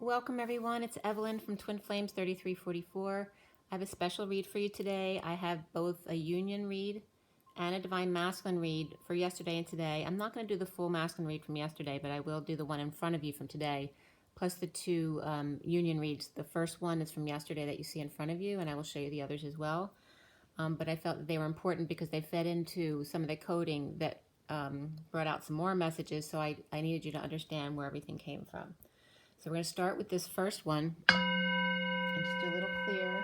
Welcome everyone, it's Evelyn from Twin Flames 3344. I have a special read for you today. I have both a union read and a divine masculine read for yesterday and today. I'm not going to do the full masculine read from yesterday, but I will do the one in front of you from today, plus the two union reads. The first one is from yesterday that you see in front of you, and I will show you the others as well. But I felt that they were important because they fed into some of the coding that brought out some more messages, so I needed you to understand where everything came from. So we're going to start with this first one and just do a little clear.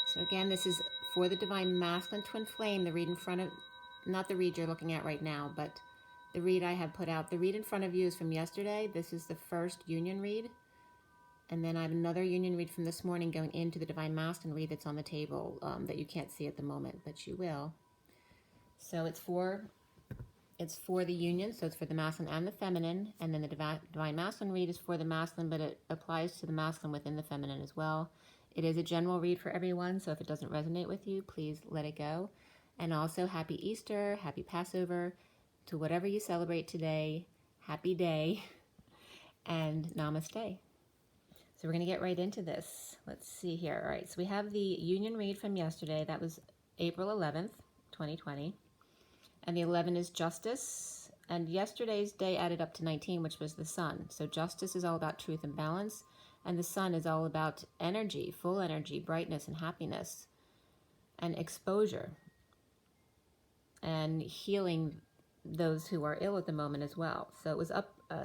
So again, this is for the divine masculine twin flame, the read in front of, not the read you're looking at right now, but the read I have put out. The read in front of you is from yesterday. This is the first union read. And then I have another union read from this morning going into the divine masculine read that's on the table that you can't see at the moment, but you will. So it's for the union, so it's for the masculine and the feminine, and then the divine masculine read is for the masculine, but it applies to the masculine within the feminine as well. It is a general read for everyone, so if it doesn't resonate with you, please let it go. And also, happy Easter, happy Passover, to whatever you celebrate today, happy day, and namaste. So we're going to get right into this. Let's see here. All right, so we have the union read from yesterday. That was April 11th, 2020. And the 11 is justice, and yesterday's day added up to 19, which was the sun. So justice is all about truth and balance, and the sun is all about energy, full energy, brightness and happiness, and exposure, and healing those who are ill at the moment as well. So it was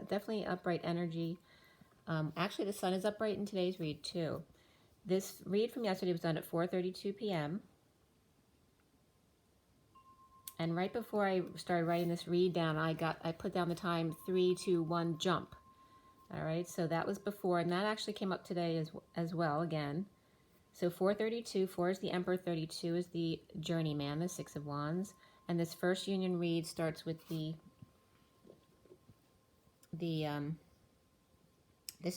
definitely upright energy. Actually, the sun is upright in today's read too. This read from yesterday was done at 4:32 p.m. And right before I started writing this read down, I put down the time 3, 2, 1, jump. All right, so that was before, and that actually came up today as well again. So 4:32, 4 is the Emperor, 32 is the Journeyman, the Six of Wands, and this first union read starts with this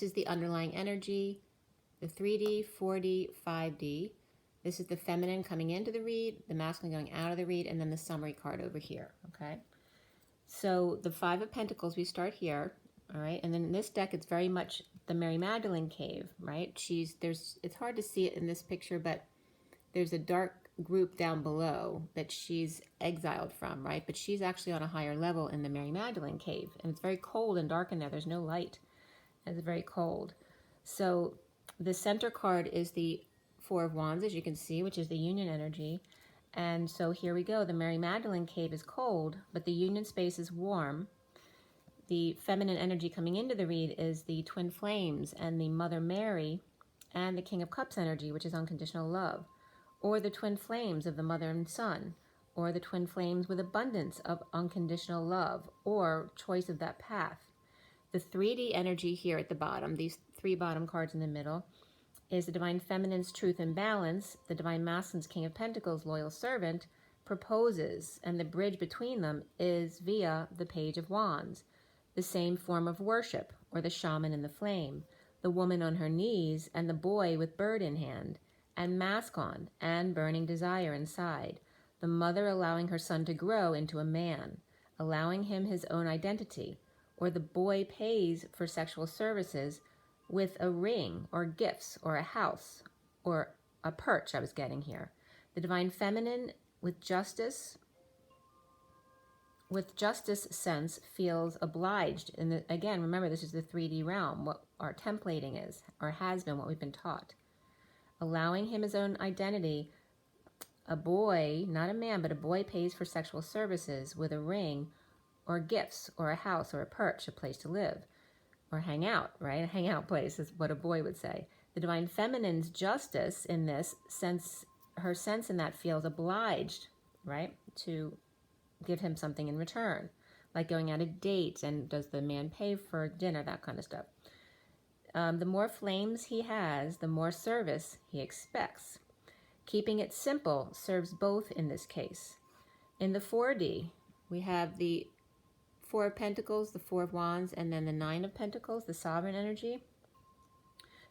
is the underlying energy, the 3D, 4D, 5D. This is the feminine coming into the read, the masculine going out of the read, and then the summary card over here, okay? So the Five of Pentacles, we start here, all right? And then in this deck, it's very much the Mary Magdalene cave, right? It's hard to see it in this picture, but there's a dark group down below that she's exiled from, right? But she's actually on a higher level in the Mary Magdalene cave, and it's very cold and dark in there. There's no light. It's very cold. So the center card is the Four of Wands, as you can see, which is the union energy. And so here we go. The Mary Magdalene cave is cold, but the union space is warm. The feminine energy coming into the read is the twin flames and the Mother Mary and the King of Cups energy, which is unconditional love, or the twin flames of the mother and son, or the twin flames with abundance of unconditional love, or choice of that path. The 3D energy here at the bottom, these three bottom cards in the middle, is the Divine Feminine's Truth and Balance. The Divine Masculine's King of Pentacles, Loyal Servant, proposes, and the bridge between them is via the Page of Wands, the same form of worship, or the shaman in the flame, the woman on her knees, and the boy with bird in hand, and mask on, and burning desire inside, the mother allowing her son to grow into a man, allowing him his own identity, or the boy pays for sexual services with a ring or gifts or a house or a perch I was getting here. The Divine Feminine with justice sense feels obliged. And again, remember, this is the 3D realm, what our templating is or has been, what we've been taught. Allowing him his own identity, a boy, not a man, but a boy pays for sexual services with a ring or gifts or a house or a perch, a place to live. Or hang out, right? A hangout place is what a boy would say. The Divine Feminine's justice in this sense, her sense in that feels obliged, right? To give him something in return, like going on a date and does the man pay for dinner, that kind of stuff. The more flames he has, the more service he expects. Keeping it simple serves both in this case. In the 4D, we have the Four of Pentacles, the Four of Wands, and then the Nine of Pentacles, the sovereign energy.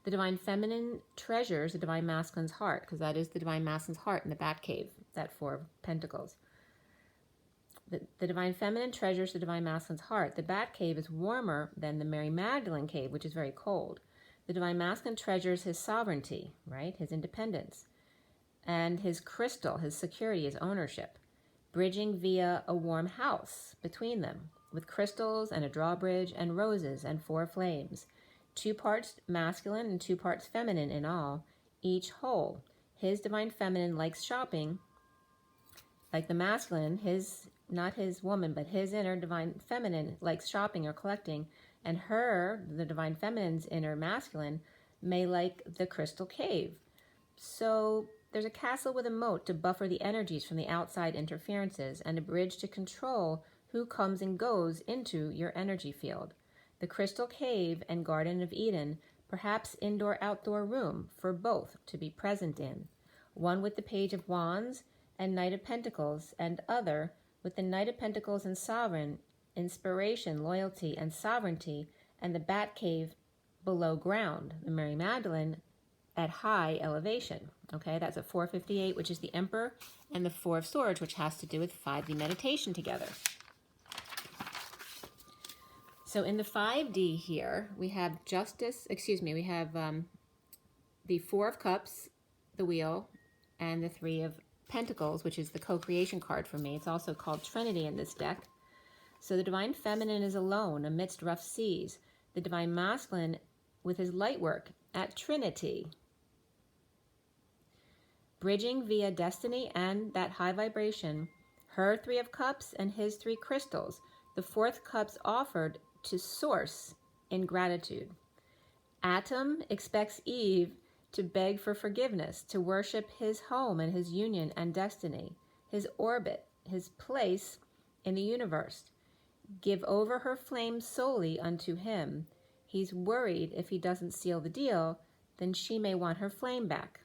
The Divine Feminine treasures the Divine Masculine's heart, because that is the Divine Masculine's heart in the Batcave, that Four of Pentacles. The Divine Feminine treasures the Divine Masculine's heart. The Bat Cave is warmer than the Mary Magdalene Cave, which is very cold. The Divine Masculine treasures his sovereignty, right? His independence. And his crystal, his security, his ownership, bridging via a warm house between them, with crystals and a drawbridge and roses and 4 flames. 2 parts masculine and 2 parts feminine in all, each whole. His Divine Feminine likes shopping, like the masculine, not his woman, but his inner Divine Feminine likes shopping or collecting, and her, the Divine Feminine's inner masculine, may like the crystal cave. So there's a castle with a moat to buffer the energies from the outside interferences, and a bridge to control who comes and goes into your energy field. The crystal cave and Garden of Eden, perhaps indoor-outdoor room for both to be present in. One with the Page of Wands and Knight of Pentacles, and other with the Knight of Pentacles and Sovereign, inspiration, loyalty, and sovereignty, and the Bat Cave below ground, the Mary Magdalene at high elevation. Okay, that's at 458, which is the Emperor, and the 4 of Swords, which has to do with 5D meditation together. So in the 5D here, we have we have the 4 of Cups, the Wheel, and the 3 of Pentacles, which is the co-creation card for me. It's also called Trinity in this deck. So the Divine Feminine is alone amidst rough seas. The Divine Masculine with his light work at Trinity. Bridging via destiny and that high vibration, her 3 of Cups and his 3 crystals. The 4th Cups offered to Source in gratitude. Atom expects Eve to beg for forgiveness, to worship his home and his union and destiny, his orbit, his place in the universe. Give over her flame solely unto him. He's worried if he doesn't seal the deal, then she may want her flame back.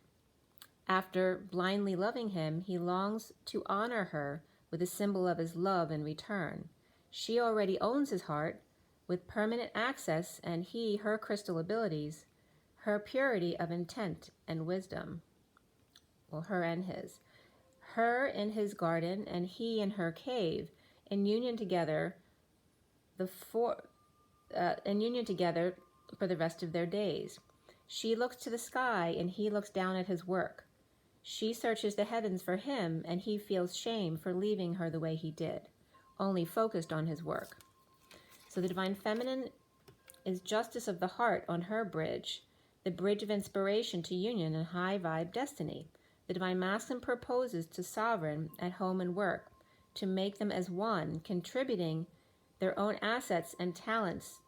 After blindly loving him, he longs to honor her with a symbol of his love in return. She already owns his heart with permanent access, and he her crystal abilities, her purity of intent and wisdom. Well, her and his. Her in his garden and he in her cave, in union together, for the rest of their days. She looks to the sky and he looks down at his work. She searches the heavens for him, and he feels shame for leaving her the way he did, only focused on his work. So the Divine Feminine is justice of the heart on her bridge, the bridge of inspiration to union and high vibe destiny. The Divine Masculine proposes to Sovereign at home and work, to make them as one, contributing their own assets and talents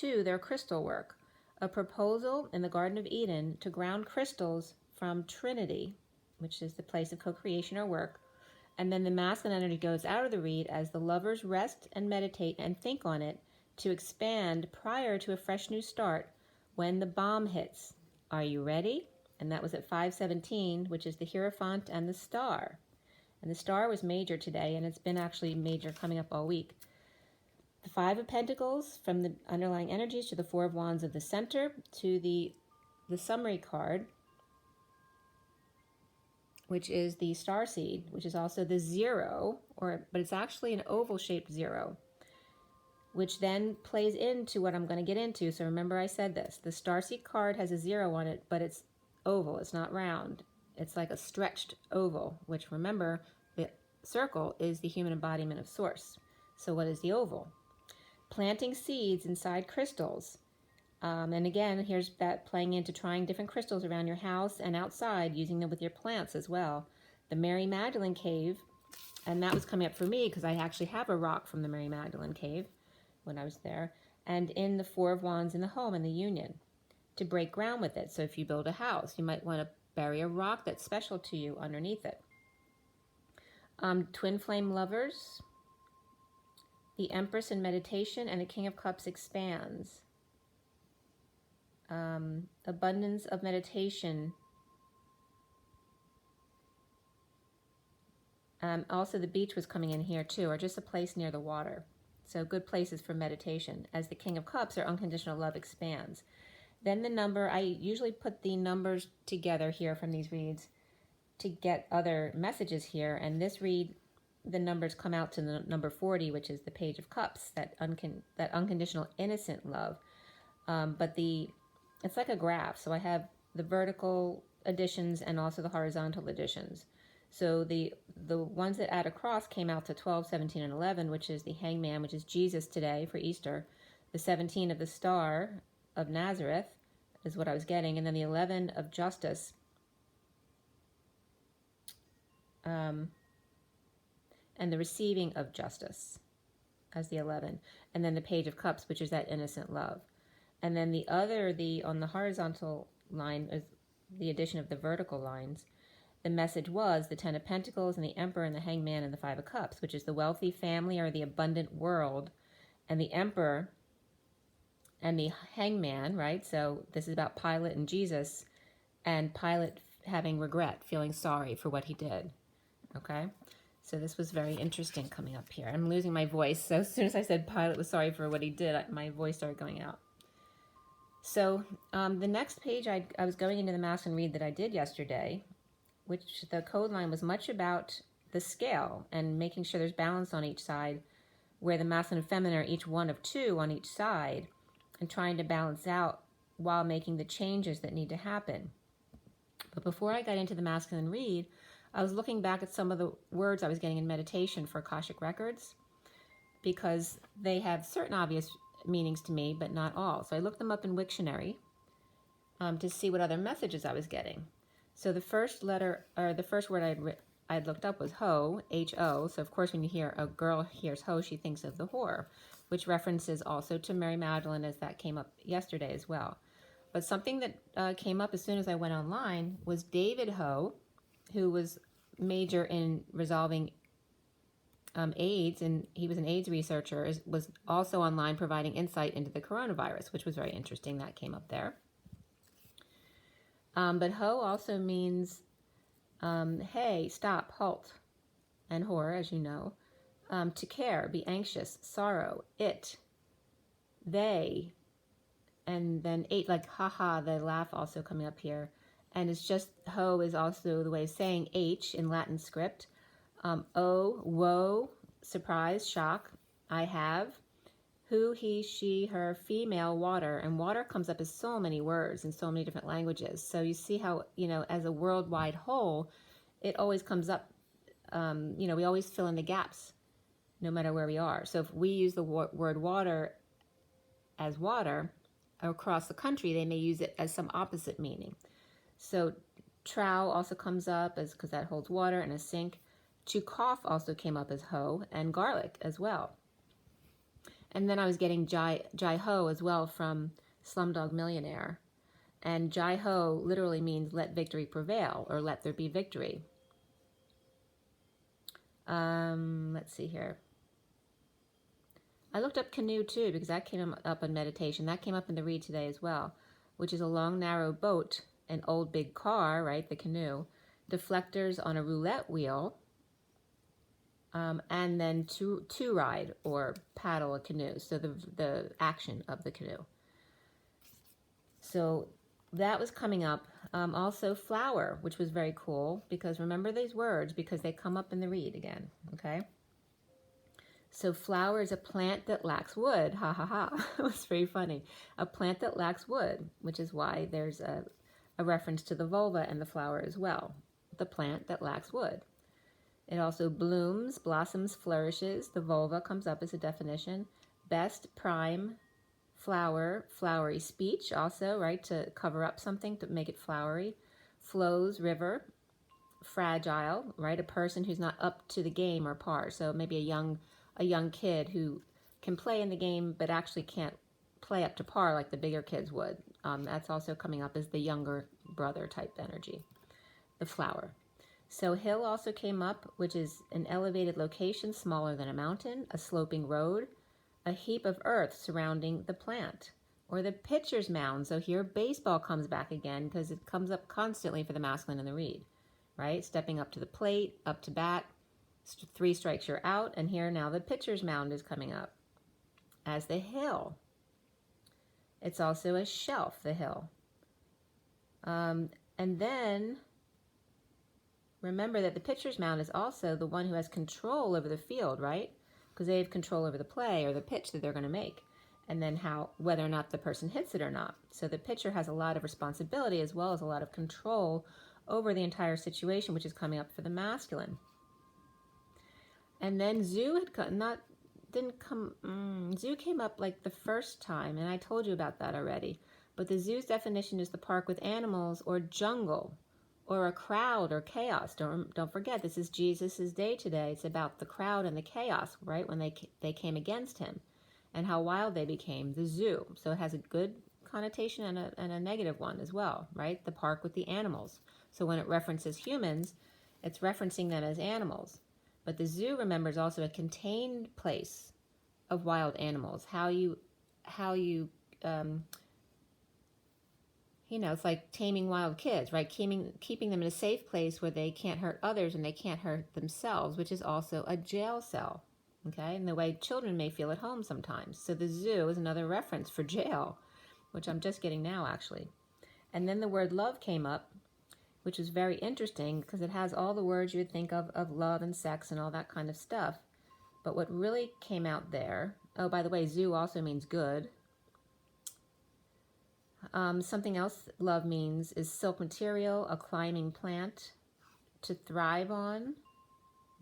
to their crystal work. A proposal in the Garden of Eden to ground crystals from Trinity, which is the place of co-creation or work, and then the masculine energy goes out of the read as the lovers rest and meditate and think on it to expand prior to a fresh new start when the bomb hits. Are you ready? And that was at 517, which is the Hierophant and the Star. And the Star was major today, and it's been actually major coming up all week. The 5 of Pentacles from the underlying energies to the 4 of Wands of the center to the summary card, which is the Starseed, which is also the 0, but it's actually an oval-shaped 0, which then plays into what I'm going to get into. So remember I said this. The Starseed card has a 0 on it, but it's oval. It's not round. It's like a stretched oval, which remember, the circle is the human embodiment of Source. So what is the oval? Planting seeds inside crystals. And again, here's that playing into trying different crystals around your house and outside, using them with your plants as well. The Mary Magdalene Cave, and that was coming up for me because I actually have a rock from the Mary Magdalene Cave when I was there. And in the 4 of Wands in the home and the union, to break ground with it. So if you build a house, you might want to bury a rock that's special to you underneath it. Twin flame lovers, the Empress in meditation, and the King of Cups expands. Abundance of meditation. Also the beach was coming in here too, or just a place near the water. So good places for meditation, as the King of Cups, or unconditional love, expands. Then the number, I usually put the numbers together here from these reads to get other messages here, and this read the numbers come out to the number 40, which is the Page of Cups, that unconditional innocent love. But it's like a graph. So I have the vertical additions and also the horizontal additions. So the ones that add across came out to 12, 17, and 11, which is the Hangman, which is Jesus today for Easter. The 17 of the Star of Nazareth is what I was getting. And then the 11 of Justice. And the Receiving of Justice as the 11. And then the Page of Cups, which is that innocent love. And then on the horizontal line is the addition of the vertical lines. The message was the 10 of Pentacles and the Emperor and the Hangman and the 5 of Cups, which is the wealthy family or the abundant world. And the Emperor and the Hangman, right? So this is about Pilate and Jesus, and Pilate having regret, feeling sorry for what he did. Okay? So this was very interesting coming up here. I'm losing my voice. So as soon as I said Pilate was sorry for what he did, my voice started going out. So the next page, I was going into the masculine read that I did yesterday, which the code line was much about the scale and making sure there's balance on each side, where the masculine and feminine are each one of two on each side, and trying to balance out while making the changes that need to happen. But before I got into the masculine read, I was looking back at some of the words I was getting in meditation for Akashic Records, because they have certain obvious meanings to me, but not all. So I looked them up in Wiktionary to see what other messages I was getting. So the first letter, or the first word I'd looked up was ho, H-O. So of course when you hear a girl hears ho, she thinks of the whore, which references also to Mary Magdalene, as that came up yesterday as well. But something that came up as soon as I went online was David Ho, who was major in resolving AIDS, and he was an AIDS researcher, was also online providing insight into the coronavirus, which was very interesting. That came up there. But ho also means, hey, stop, halt, and hor, as you know, to care, be anxious, sorrow, it, they, and then eight, like haha, the laugh also coming up here. And it's just, ho is also the way of saying H in Latin script. O, woe, surprise, shock, I have. Who, he, she, her, female, water. And water comes up as so many words in so many different languages. So you see how, as a worldwide whole, it always comes up, we always fill in the gaps, no matter where we are. So if we use the word water as water across the country, they may use it as some opposite meaning. So trow also comes up because that holds water, and a sink. To cough also came up as ho, and garlic as well. And then I was getting Jai Ho as well from Slumdog Millionaire. And Jai Ho literally means let victory prevail, or let there be victory. Let's see here. I looked up canoe too, because that came up in meditation. That came up in the read today as well, which is a long, narrow boat, an old big car, right, the canoe, deflectors on a roulette wheel, and then to ride or paddle a canoe, so the action of the canoe. So that was coming up. Also flower, which was very cool, because remember these words because they come up in the read again, okay? So flower is a plant that lacks wood, ha ha ha. It was very funny. A plant that lacks wood, which is why there's a reference to the vulva and the flower as well. The plant that lacks wood. It also blooms, blossoms, flourishes. The vulva comes up as a definition. Best, prime, flower, flowery speech also, right, to cover up something, to make it flowery. Flows, river. Fragile, right, a person who's not up to the game or par. So maybe a young kid who can play in the game but actually can't play up to par like the bigger kids would. That's also coming up as the younger brother type energy. The flower. So hill also came up, which is an elevated location smaller than a mountain, a sloping road, a heap of earth surrounding the plant, or the pitcher's mound. So here baseball comes back again because it comes up constantly for the masculine in the read, right? Stepping up to the plate, up to bat, 3 strikes you're out, and here now the pitcher's mound is coming up as the hill. It's also a shelf, the hill. And then remember that the pitcher's mound is also the one who has control over the field, right? Because they have control over the play or the pitch that they're going to make, and then whether or not the person hits it or not. So the pitcher has a lot of responsibility as well as a lot of control over the entire situation, which is coming up for the masculine. And then Zoo Zoo came up like the first time, and I told you about that already. But the zoo's definition is the park with animals or jungle or a crowd or chaos. Don't forget, this is Jesus's day today. It's about the crowd and the chaos, right? When they came against him and how wild they became, the zoo. So it has a good connotation and a negative one as well, right? The park with the animals. So when it references humans, it's referencing them as animals. But the zoo, remember, is also a contained place of wild animals. How you it's like taming wild kids, right? Keeping them in a safe place where they can't hurt others and they can't hurt themselves, which is also a jail cell, okay? And the way children may feel at home sometimes. So the zoo is another reference for jail, which I'm just getting now, actually. And then the word love came up, which is very interesting because it has all the words you would think of love and sex and all that kind of stuff. But what really came out there, oh, by the way, zoo also means good. Something else love means is silk material, a climbing plant, to thrive on,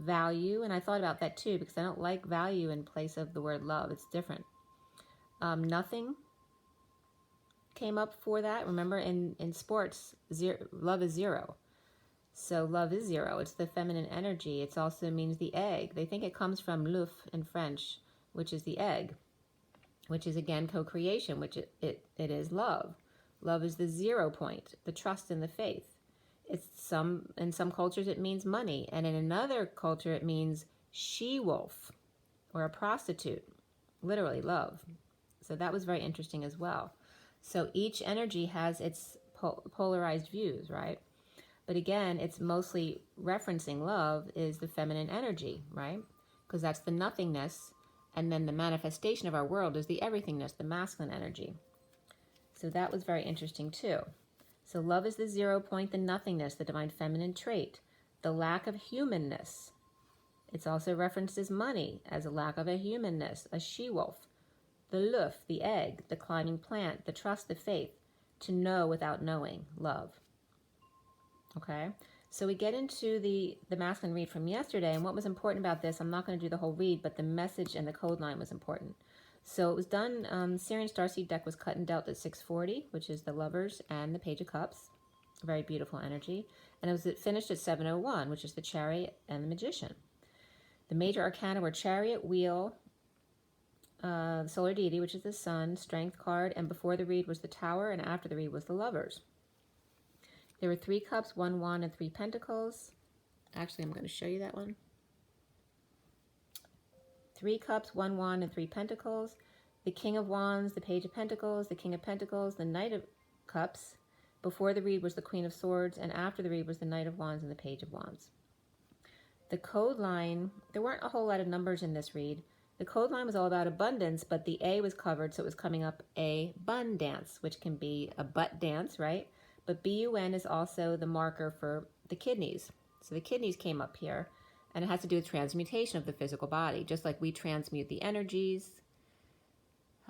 value. And I thought about that too because I don't like value in place of the word love. It's different. Nothing came up for that. Remember, in sports, love is zero. So love is zero. It's the feminine energy. It also means the egg. They think it comes from l'œuf in French, which is the egg, which is again co-creation, which it is love. Love is the 0 point, the trust and the faith. In some cultures it means money, and in another culture it means she-wolf or a prostitute, literally love. So that was very interesting as well. So each energy has its polarized views, right? But again, it's mostly referencing love is the feminine energy, right? Because that's the nothingness. And then the manifestation of our world is the everythingness, the masculine energy. So that was very interesting too. So love is the 0 point, the nothingness, the divine feminine trait, the lack of humanness. It's also referenced as money, as a lack of a humanness, a she-wolf. The l'œuf, the egg, the climbing plant, the trust, the faith, to know without knowing, love. Okay? So we get into the masculine read from yesterday, and what was important about this, I'm not going to do the whole read, but the message and the code line was important. So it was done, SIRIAN Starseed deck was cut and dealt at 640, which is the Lovers and the Page of Cups. Very beautiful energy. And it was finished at 701, which is the Chariot and the Magician. The major arcana were Chariot, Wheel, the Solar Deity, which is the Sun, Strength card, and before the read was the Tower, and after the read was the Lovers. There were 3 cups, 1 wand, and 3 pentacles. Actually, I'm going to show you that one. 3 cups, 1 wand, and 3 pentacles. The King of Wands, the Page of Pentacles, the King of Pentacles, the Knight of Cups. Before the read was the Queen of Swords, and after the read was the Knight of Wands and the Page of Wands. The code line, there weren't a whole lot of numbers in this read. The code line was all about abundance, but the A was covered, so it was coming up a bun dance, which can be a butt dance, right? But BUN is also the marker for the kidneys. So the kidneys came up here, and it has to do with transmutation of the physical body. Just like we transmute the energies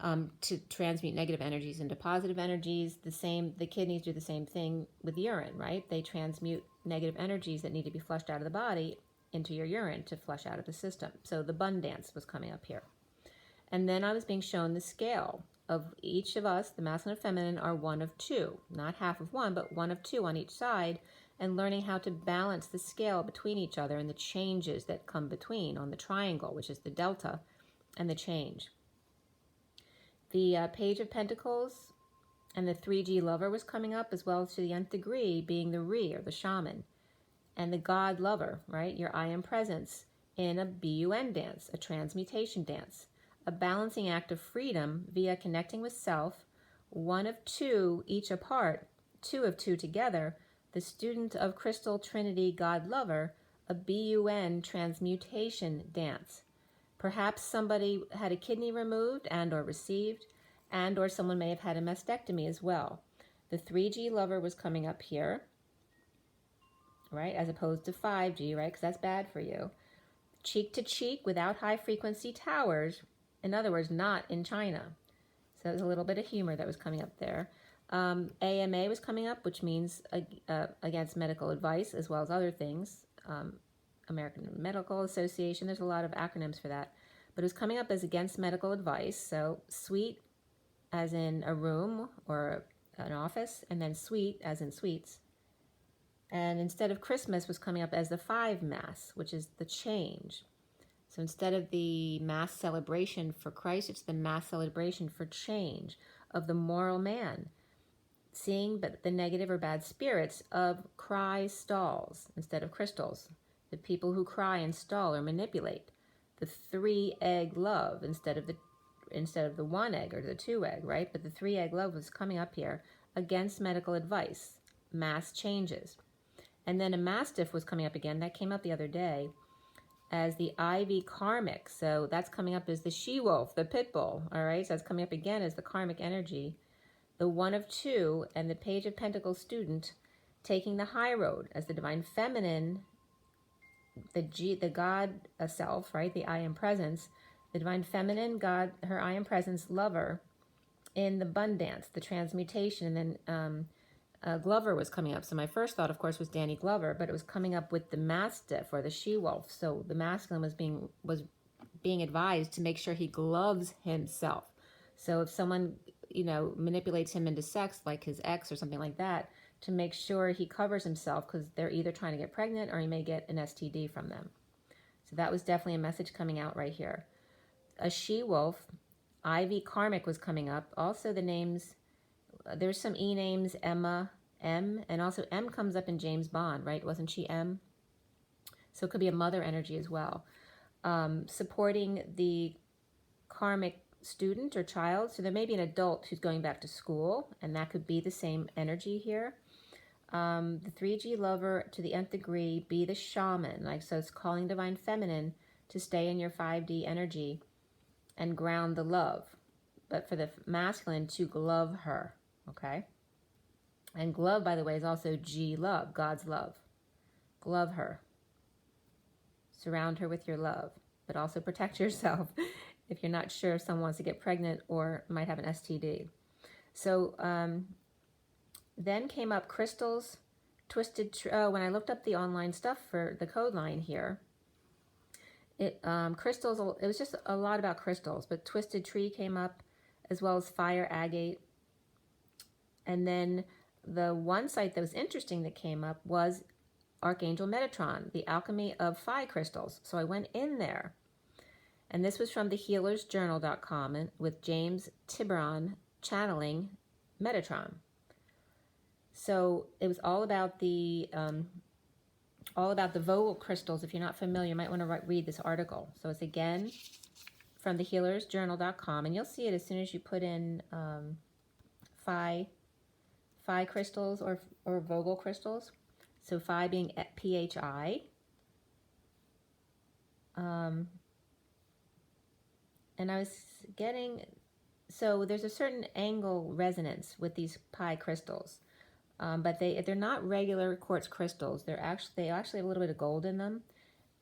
to transmute negative energies into positive energies, the kidneys do the same thing with urine, right? They transmute negative energies that need to be flushed out of the body into your urine to flush out of the system. So the bun dance was coming up here. And then I was being shown the scale of each of us, the masculine and feminine, are 1 of 2. Not half of 1, but 1 of 2 on each side, and learning how to balance the scale between each other and the changes that come between on the triangle, which is the delta, and the change. The Page of Pentacles and the 3G Lover was coming up, as well as to the nth degree being the Re, or the Shaman, and the God Lover, right? Your I Am Presence in a BUN dance, a transmutation dance, a balancing act of freedom via connecting with self, 1 of 2 each apart, 2 of 2 together, the Student of Crystal Trinity God Lover, a BUN transmutation dance. Perhaps somebody had a kidney removed and or received, and or someone may have had a mastectomy as well. The 3G Lover was coming up here. right? As opposed to 5G, right? Because that's bad for you. Cheek to cheek without high frequency towers. In other words, not in China. So there's a little bit of humor that was coming up there. AMA was coming up, which means against medical advice, as well as other things. American Medical Association, there's a lot of acronyms for that. But it was coming up as against medical advice. So suite as in a room or an office, and then suite as in suites. And instead of Christmas was coming up as the 5 Mass, which is the change. So instead of the Mass celebration for Christ, it's the Mass celebration for change of the moral man. Seeing the negative or bad spirits of cry stalls instead of crystals. The people who cry and stall or manipulate. The 3-egg love instead of the 1 egg or the 2 egg, right? But the 3-egg love was coming up here against medical advice. Mass changes. And then a mastiff was coming up again. That came up the other day as the Ivy karmic. So that's coming up as the she-wolf, the pit bull. All right, so that's coming up again as the karmic energy. The 1 of 2 and the Page of Pentacles student taking the high road as the divine feminine, the God self, right? The I am presence, the divine feminine, God, her I am presence lover in the abundance, the transmutation, and then Glover was coming up. So my first thought, of course, was Danny Glover, but it was coming up with the mastiff or the she-wolf. So the masculine was being advised to make sure he gloves himself. So if someone, manipulates him into sex, like his ex or something like that, to make sure he covers himself because they're either trying to get pregnant or he may get an STD from them. So that was definitely a message coming out right here. A she-wolf, Ivy karmic was coming up. Also the names, there's some E names, Emma, M, and also M comes up in James Bond, right? Wasn't she M? So it could be a mother energy as well. Supporting the karmic student or child. So there may be an adult who's going back to school, and that could be the same energy here. The 3G lover to the nth degree, be the shaman. So it's calling divine feminine to stay in your 5D energy and ground the love. But for the masculine, to glove her, okay? And glove, by the way, is also G love, God's love. Glove her. Surround her with your love, but also protect yourself if you're not sure if someone wants to get pregnant or might have an STD. So then came up crystals, twisted, when I looked up the online stuff for the code line here, crystals, it was just a lot about crystals, but twisted tree came up as well as fire agate. And then the one site that was interesting that came up was Archangel Metatron, the alchemy of Phi crystals. So I went in there, and this was from thehealersjournal.com with James Tiburon channeling Metatron. So it was all about the Vogel crystals. If you're not familiar, you might want to read this article. So it's again from thehealersjournal.com, and you'll see it as soon as you put in Phi crystals or Vogel crystals. So Phi being PHI. And I was getting, so there's a certain angle resonance with these pi crystals, but they're not regular quartz crystals. They actually have a little bit of gold in them,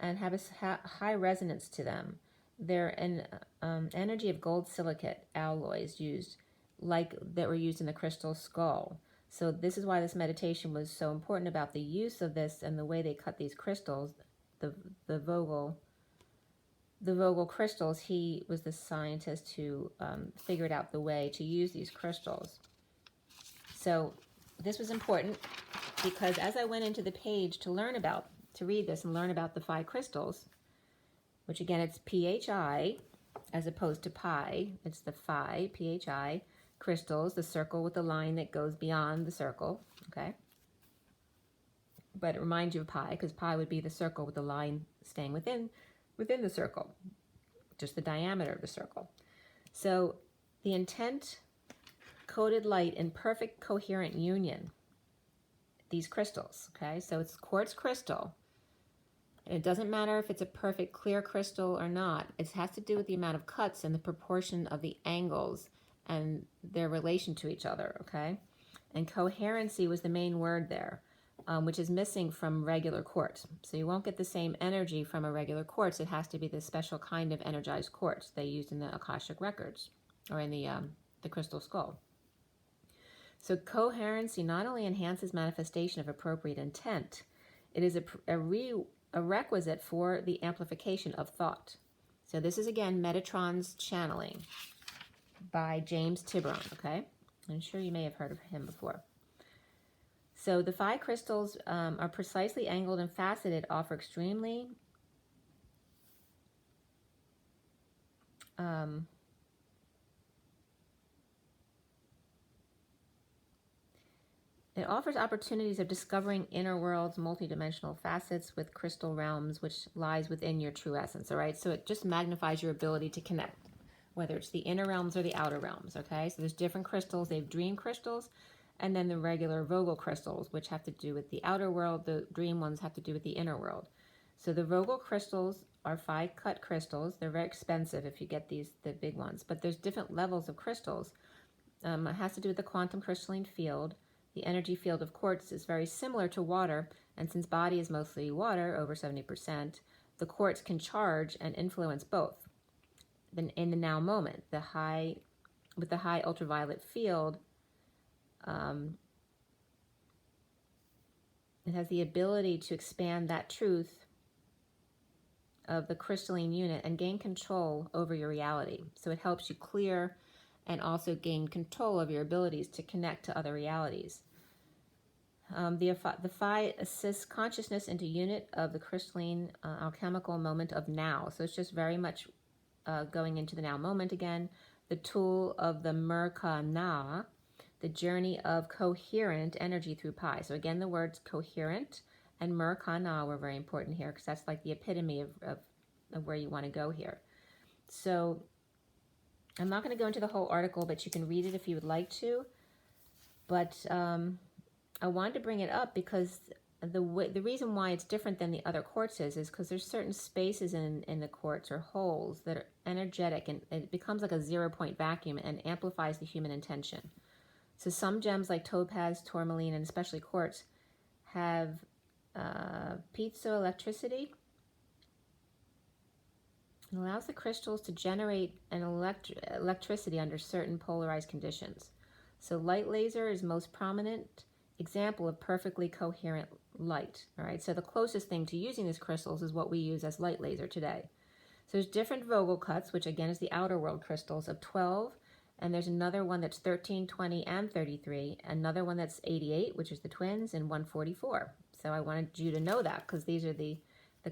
and have a high resonance to them. They're an energy of gold silicate alloys that were used in the crystal skull. So this is why this meditation was so important about the use of this and the way they cut these crystals. The Vogel crystals, he was the scientist who figured out the way to use these crystals. So this was important because as I went into the page to read this and learn about the Phi crystals, which again, it's PHI as opposed to pi, it's the Phi, PHI crystals, the circle with the line that goes beyond the circle, okay? But it reminds you of pi because pi would be the circle with the line staying within the circle, just the diameter of the circle. So the intent coded light in perfect coherent union, these crystals, okay? So it's quartz crystal. And it doesn't matter if it's a perfect clear crystal or not. It has to do with the amount of cuts and the proportion of the angles and their relation to each other, okay? And coherency was the main word there. which is missing from regular quartz. So you won't get the same energy from a regular quartz. It has to be this special kind of energized quartz they used in the Akashic records or in the crystal skull. So coherency not only enhances manifestation of appropriate intent, it is a requisite for the amplification of thought. So this is, again, Metatron's channeling by James Tiburon, okay? I'm sure you may have heard of him before. So the 5 crystals are precisely angled and faceted, offer extremely it offers opportunities of discovering inner worlds, multidimensional facets with crystal realms, which lies within your true essence, all right? So it just magnifies your ability to connect, whether it's the inner realms or the outer realms, okay? So there's different crystals. They have dream crystals, and then the regular Vogel crystals, which have to do with the outer world. The dream ones have to do with the inner world. So the Vogel crystals are 5 cut crystals. They're very expensive if you get the big ones, but there's different levels of crystals. It has to do with the quantum crystalline field. The energy field of quartz is very similar to water, and since body is mostly water, over 70%, the quartz can charge and influence both. Then in the now moment, with the high ultraviolet field, it has the ability to expand that truth of the crystalline unit and gain control over your reality. So it helps you clear and also gain control of your abilities to connect to other realities. The Phi assists consciousness into unit of the crystalline alchemical moment of now. So it's just very much going into the now moment again. The tool of the Merkana, the journey of coherent energy through Pi. So again, the words coherent and Merkana were very important here because that's like the epitome of where you want to go here. So I'm not going to go into the whole article, but you can read it if you would like to. But I wanted to bring it up because the reason why it's different than the other quartzes is because there's certain spaces in the quartz or holes that are energetic, and it becomes like a 0-point vacuum and amplifies the human intention. So some gems like topaz, tourmaline, and especially quartz have piezoelectricity. It allows the crystals to generate an electricity under certain polarized conditions. So light laser is most prominent example of perfectly coherent light. All right, so the closest thing to using these crystals is what we use as light laser today. So there's different Vogel cuts, which again is the outer world crystals of 12, and there's another one that's 13, 20, and 33, another one that's 88, which is the twins, and 144. So I wanted you to know that because these are the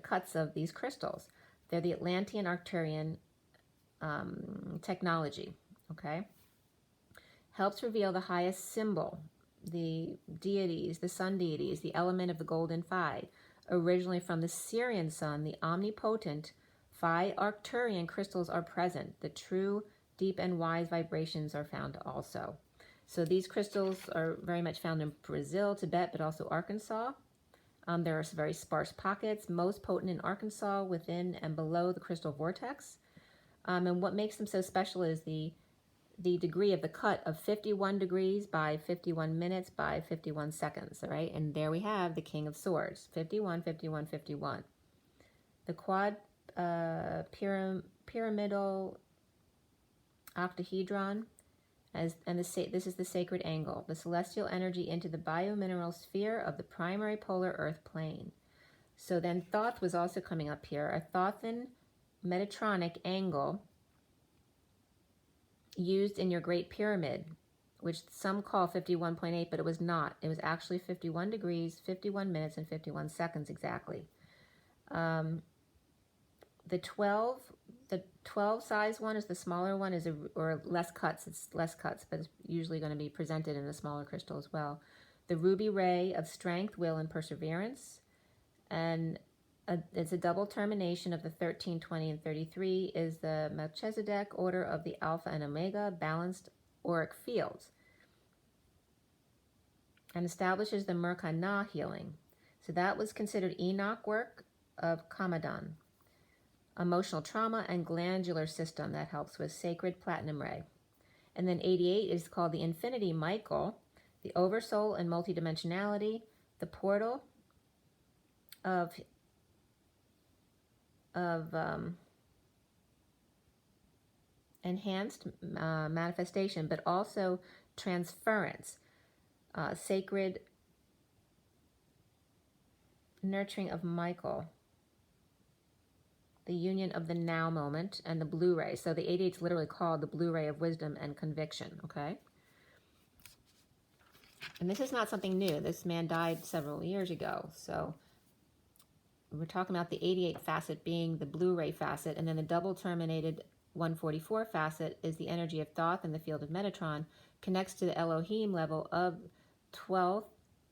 cuts of these crystals. They're the Atlantean Arcturian technology, okay? Helps reveal the highest symbol, the deities, the sun deities, the element of the golden Phi, originally from the Syrian sun. The omnipotent Phi Arcturian crystals are present. The true, deep, and wise vibrations are found also. So these crystals are very much found in Brazil, Tibet, but also Arkansas. There are very sparse pockets, most potent in Arkansas, within and below the crystal vortex. And what makes them so special is the degree of the cut of 51 degrees by 51 minutes by 51 seconds, all right? And there we have the King of Swords, 51, 51, 51. The quad pyramidal octahedron, this is the sacred angle, the celestial energy into the biomineral sphere of the primary polar earth plane. So then Thoth was also coming up here, a Thothan Metatronic angle used in your Great Pyramid, which some call 51.8, but it was not. It was actually 51 degrees, 51 minutes, and 51 seconds exactly. The 12 size one is the smaller one, or less cuts. It's less cuts, but it's usually going to be presented in a smaller crystal as well. The ruby ray of strength, will, and perseverance, and it's a double termination of the 13, 20, and 33 is the Melchizedek order of the Alpha and Omega balanced auric fields, and establishes the Merkana healing. So that was considered Enoch work of Kamadan. Emotional trauma and glandular system that helps with sacred platinum ray. And then 88 is called the Infinity Michael, the oversoul and multidimensionality, the portal of enhanced manifestation, but also transference, sacred nurturing of Michael, the union of the now moment, and the Blu-ray. So the 88 is literally called the Blu-ray of wisdom and conviction, okay? And this is not something new. This man died several years ago. So we're talking about the 88 facet being the Blu-ray facet, and then the double terminated 144 facet is the energy of Thoth in the field of Metatron, connects to the Elohim level of 12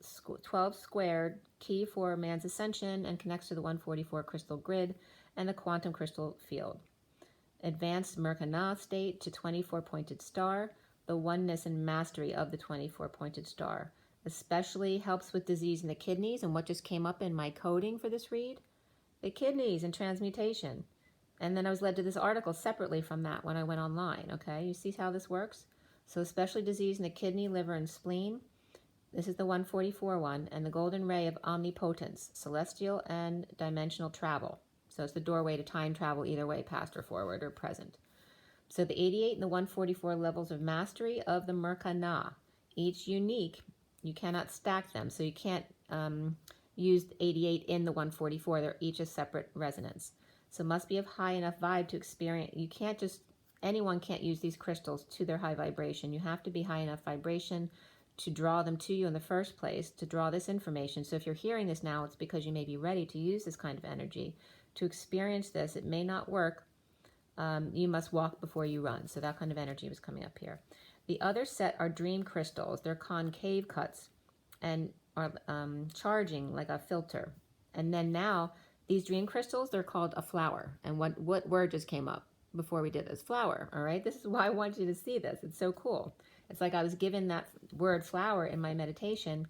squared key for man's ascension, and connects to the 144 crystal grid and the quantum crystal field. Advanced Merkana state to 24 pointed star, the oneness and mastery of the 24 pointed star. Especially helps with disease in the kidneys, and what just came up in my coding for this read, the kidneys and transmutation. And then I was led to this article separately from that when I went online, okay? You see how this works? So especially disease in the kidney, liver, and spleen. This is the 144 one, and the golden ray of omnipotence, celestial and dimensional travel. So it's the doorway to time travel either way, past or forward or present. So the 88 and the 144 levels of mastery of the Merkana, each unique. You cannot stack them, so you can't use 88 in the 144. They're each a separate resonance. So must be of high enough vibe to experience. You can't just, anyone can't use these crystals to their high vibration. You have to be high enough vibration to draw them to you in the first place, to draw this information. So if you're hearing this now, it's because you may be ready to use this kind of energy. To experience this, it may not work. You must walk before you run. So that kind of energy was coming up here. The other set are dream crystals. They're concave cuts and are charging like a filter. And then now, these dream crystals, they're called a flower. And what word just came up before we did this? Flower, all right? This is why I want you to see this. It's so cool. It's like I was given that word flower in my meditation,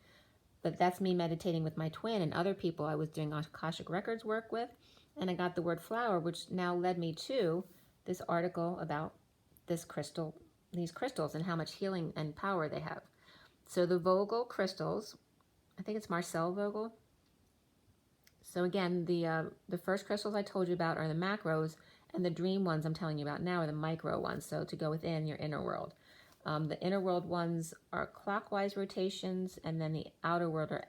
but that's me meditating with my twin and other people I was doing Akashic Records work with. And I got the word flower, which now led me to this article about this crystal, these crystals and how much healing and power they have. So the Vogel crystals, I think it's Marcel Vogel. So again, the first crystals I told you about are the macros, and the dream ones I'm telling you about now are the micro ones, so to go within your inner world. The inner world ones are clockwise rotations, and then the outer world are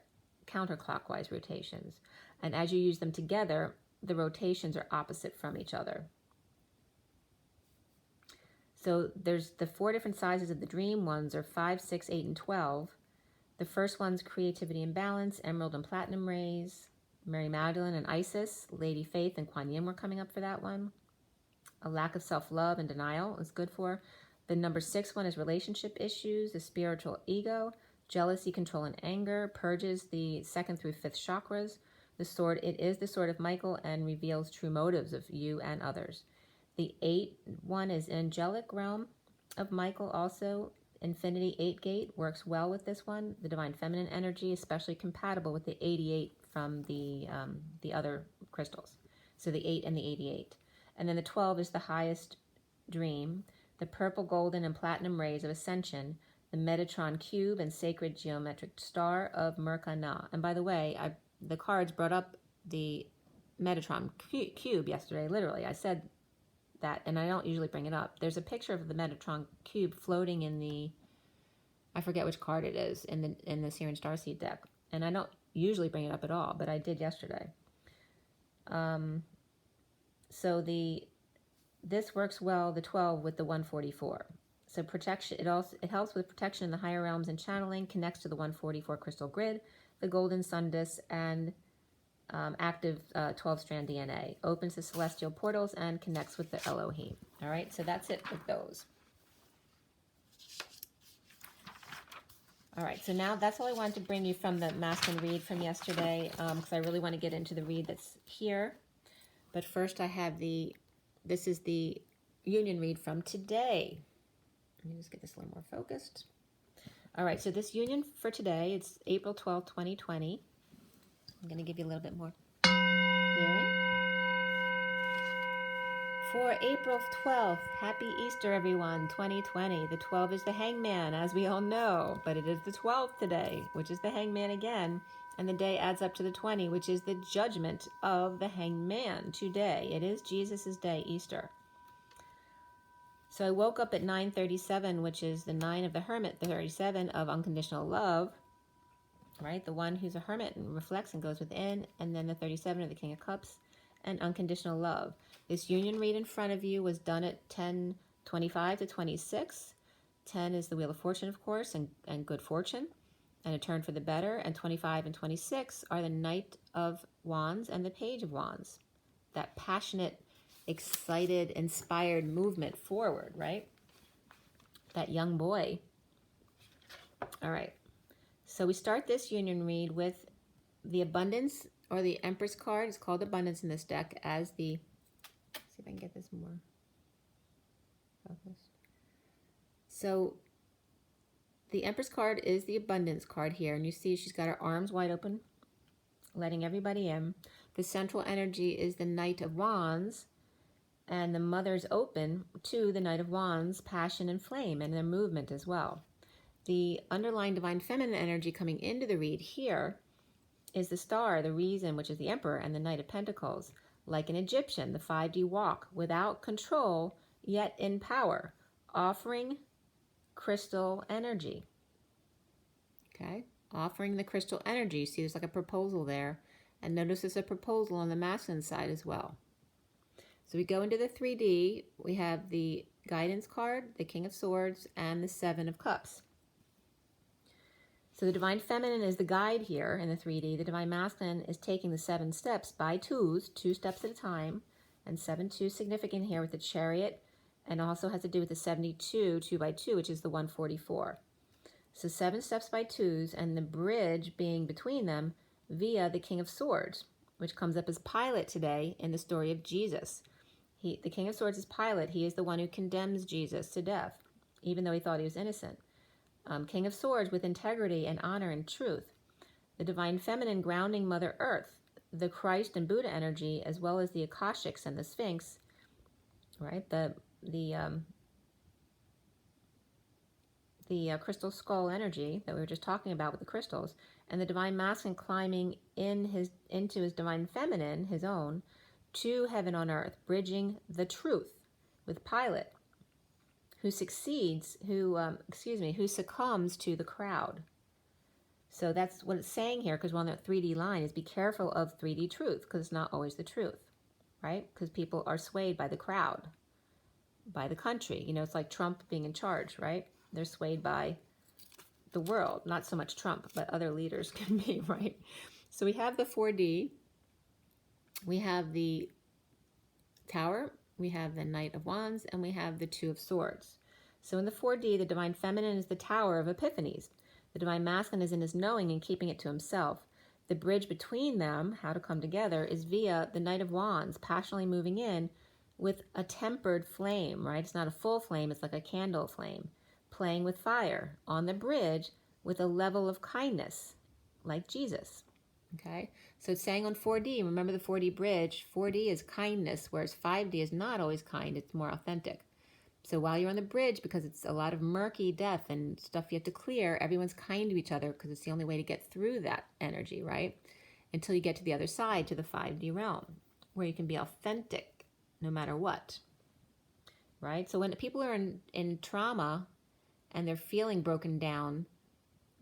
counterclockwise rotations. And as you use them together, the rotations are opposite from each other. So there's the 4 different sizes of the dream ones are 5, 6, 8, and 12. The first one's creativity and balance, emerald and platinum rays. Mary Magdalene and Isis, Lady Faith and Kuan Yin were coming up for that one. A lack of self-love and denial is good for. The number 6 one is relationship issues, the spiritual ego, jealousy, control, and anger, purges the 2nd through 5th chakras. The sword, it is the sword of Michael and reveals true motives of you and others. The 8 one is angelic realm of Michael also. Infinity 8 gate works well with this one. The divine feminine energy, especially compatible with the 88 from the other crystals. So the 8 and the 88. And then the 12 is the highest dream. The purple, golden, and platinum rays of ascension. The Metatron cube and sacred geometric star of Merkana. And by the way, the cards brought up the Metatron cube yesterday, literally. I said that, and I don't usually bring it up. There's a picture of the Metatron cube floating in the, I forget which card it is, in the SIRIAN STARSEED deck. And I don't usually bring it up at all, but I did yesterday. So this works well, the 12 with the 144. So protection, it helps with protection in the higher realms and channeling, connects to the 144 crystal grid, the golden sun disk, and active 12-strand DNA, opens the celestial portals and connects with the Elohim. All right, so that's it with those. All right, so now that's all I wanted to bring you from the masculine read from yesterday, because I really want to get into the read that's here. But first I have this is the union read from today. Let me just get this a little more focused. All right, so this union for today, it's April 12th, 2020. I'm going to give you a little bit more clearing. For April 12th, happy Easter, everyone, 2020. The 12 is the hangman, as we all know, but it is the 12th today, which is the hangman again. And the day adds up to the 20, which is the judgment of the hanged man today. It is Jesus' day, Easter. So I woke up at 9:37, which is the 9 of the hermit, the 37 of unconditional love, right? The one who's a hermit and reflects and goes within, and then the 37 of the King of Cups and unconditional love. This union read in front of you was done at 10:25 to 26. 10 is the Wheel of Fortune, of course, and good fortune, and a turn for the better. And 25 and 26 are the Knight of Wands and the Page of Wands. That passionate, excited, inspired movement forward, right? That young boy. All right. So we start this union read with the Abundance, or the Empress card. It's called Abundance in this deck as the, let's see if I can get this more focused. So the Empress card is the Abundance card here, and you see she's got her arms wide open, letting everybody in. The central energy is the Knight of Wands, and the Mother's open to the Knight of Wands, passion and flame, and their movement as well. The underlying Divine Feminine energy coming into the read here is the Star, the Reason, which is the Emperor, and the Knight of Pentacles. Like an Egyptian, the 5D walk, without control, yet in power, offering crystal energy. Okay, offering the crystal energy. See, there's like a proposal there. And notice there's a proposal on the masculine side as well. So we go into the 3D. We have the Guidance card, the King of Swords, and the 7 of Cups. So the Divine Feminine is the guide here in the 3D. The Divine Masculine is taking the 7 steps by twos, 2 steps at a time. And 7-2 significant here with the Chariot, and also has to do with the 72, 2 by 2, which is the 144. So 7 steps by twos, and the bridge being between them via the King of Swords, which comes up as Pilate today in the story of Jesus. The King of Swords is Pilate. He is the one who condemns Jesus to death, even though he thought he was innocent. King of Swords with integrity and honor and truth. The Divine Feminine grounding Mother Earth, the Christ and Buddha energy, as well as the Akashics and the Sphinx, right? The crystal skull energy that we were just talking about with the crystals, and the Divine Masculine climbing into his Divine Feminine, his own, to heaven on earth, bridging the truth with Pilate, who succeeds, who succumbs to the crowd. So that's what it's saying here, because we're on that 3D line, is be careful of 3D truth, because it's not always the truth, right? Because people are swayed by the crowd, by the country. You know, it's like Trump being in charge, right? They're swayed by the world. Not so much Trump, but other leaders can be, right? So we have the 4D. We have the Tower. We have the Knight of Wands, and we have the 2 of Swords. So in the 4D, the Divine Feminine is the Tower of Epiphanies. The Divine Masculine is in his knowing and keeping it to himself. The bridge between them, how to come together, is via the Knight of Wands, passionately moving in with a tempered flame, right? It's not a full flame, it's like a candle flame, playing with fire on the bridge with a level of kindness, like Jesus, okay? So it's saying on 4D, remember the 4D bridge, 4D is kindness, whereas 5D is not always kind, it's more authentic. So while you're on the bridge, because it's a lot of murky death and stuff you have to clear, everyone's kind to each other because it's the only way to get through that energy, right? Until you get to the other side, to the 5D realm, where you can be authentic no matter what, right? So when people are in trauma and they're feeling broken down,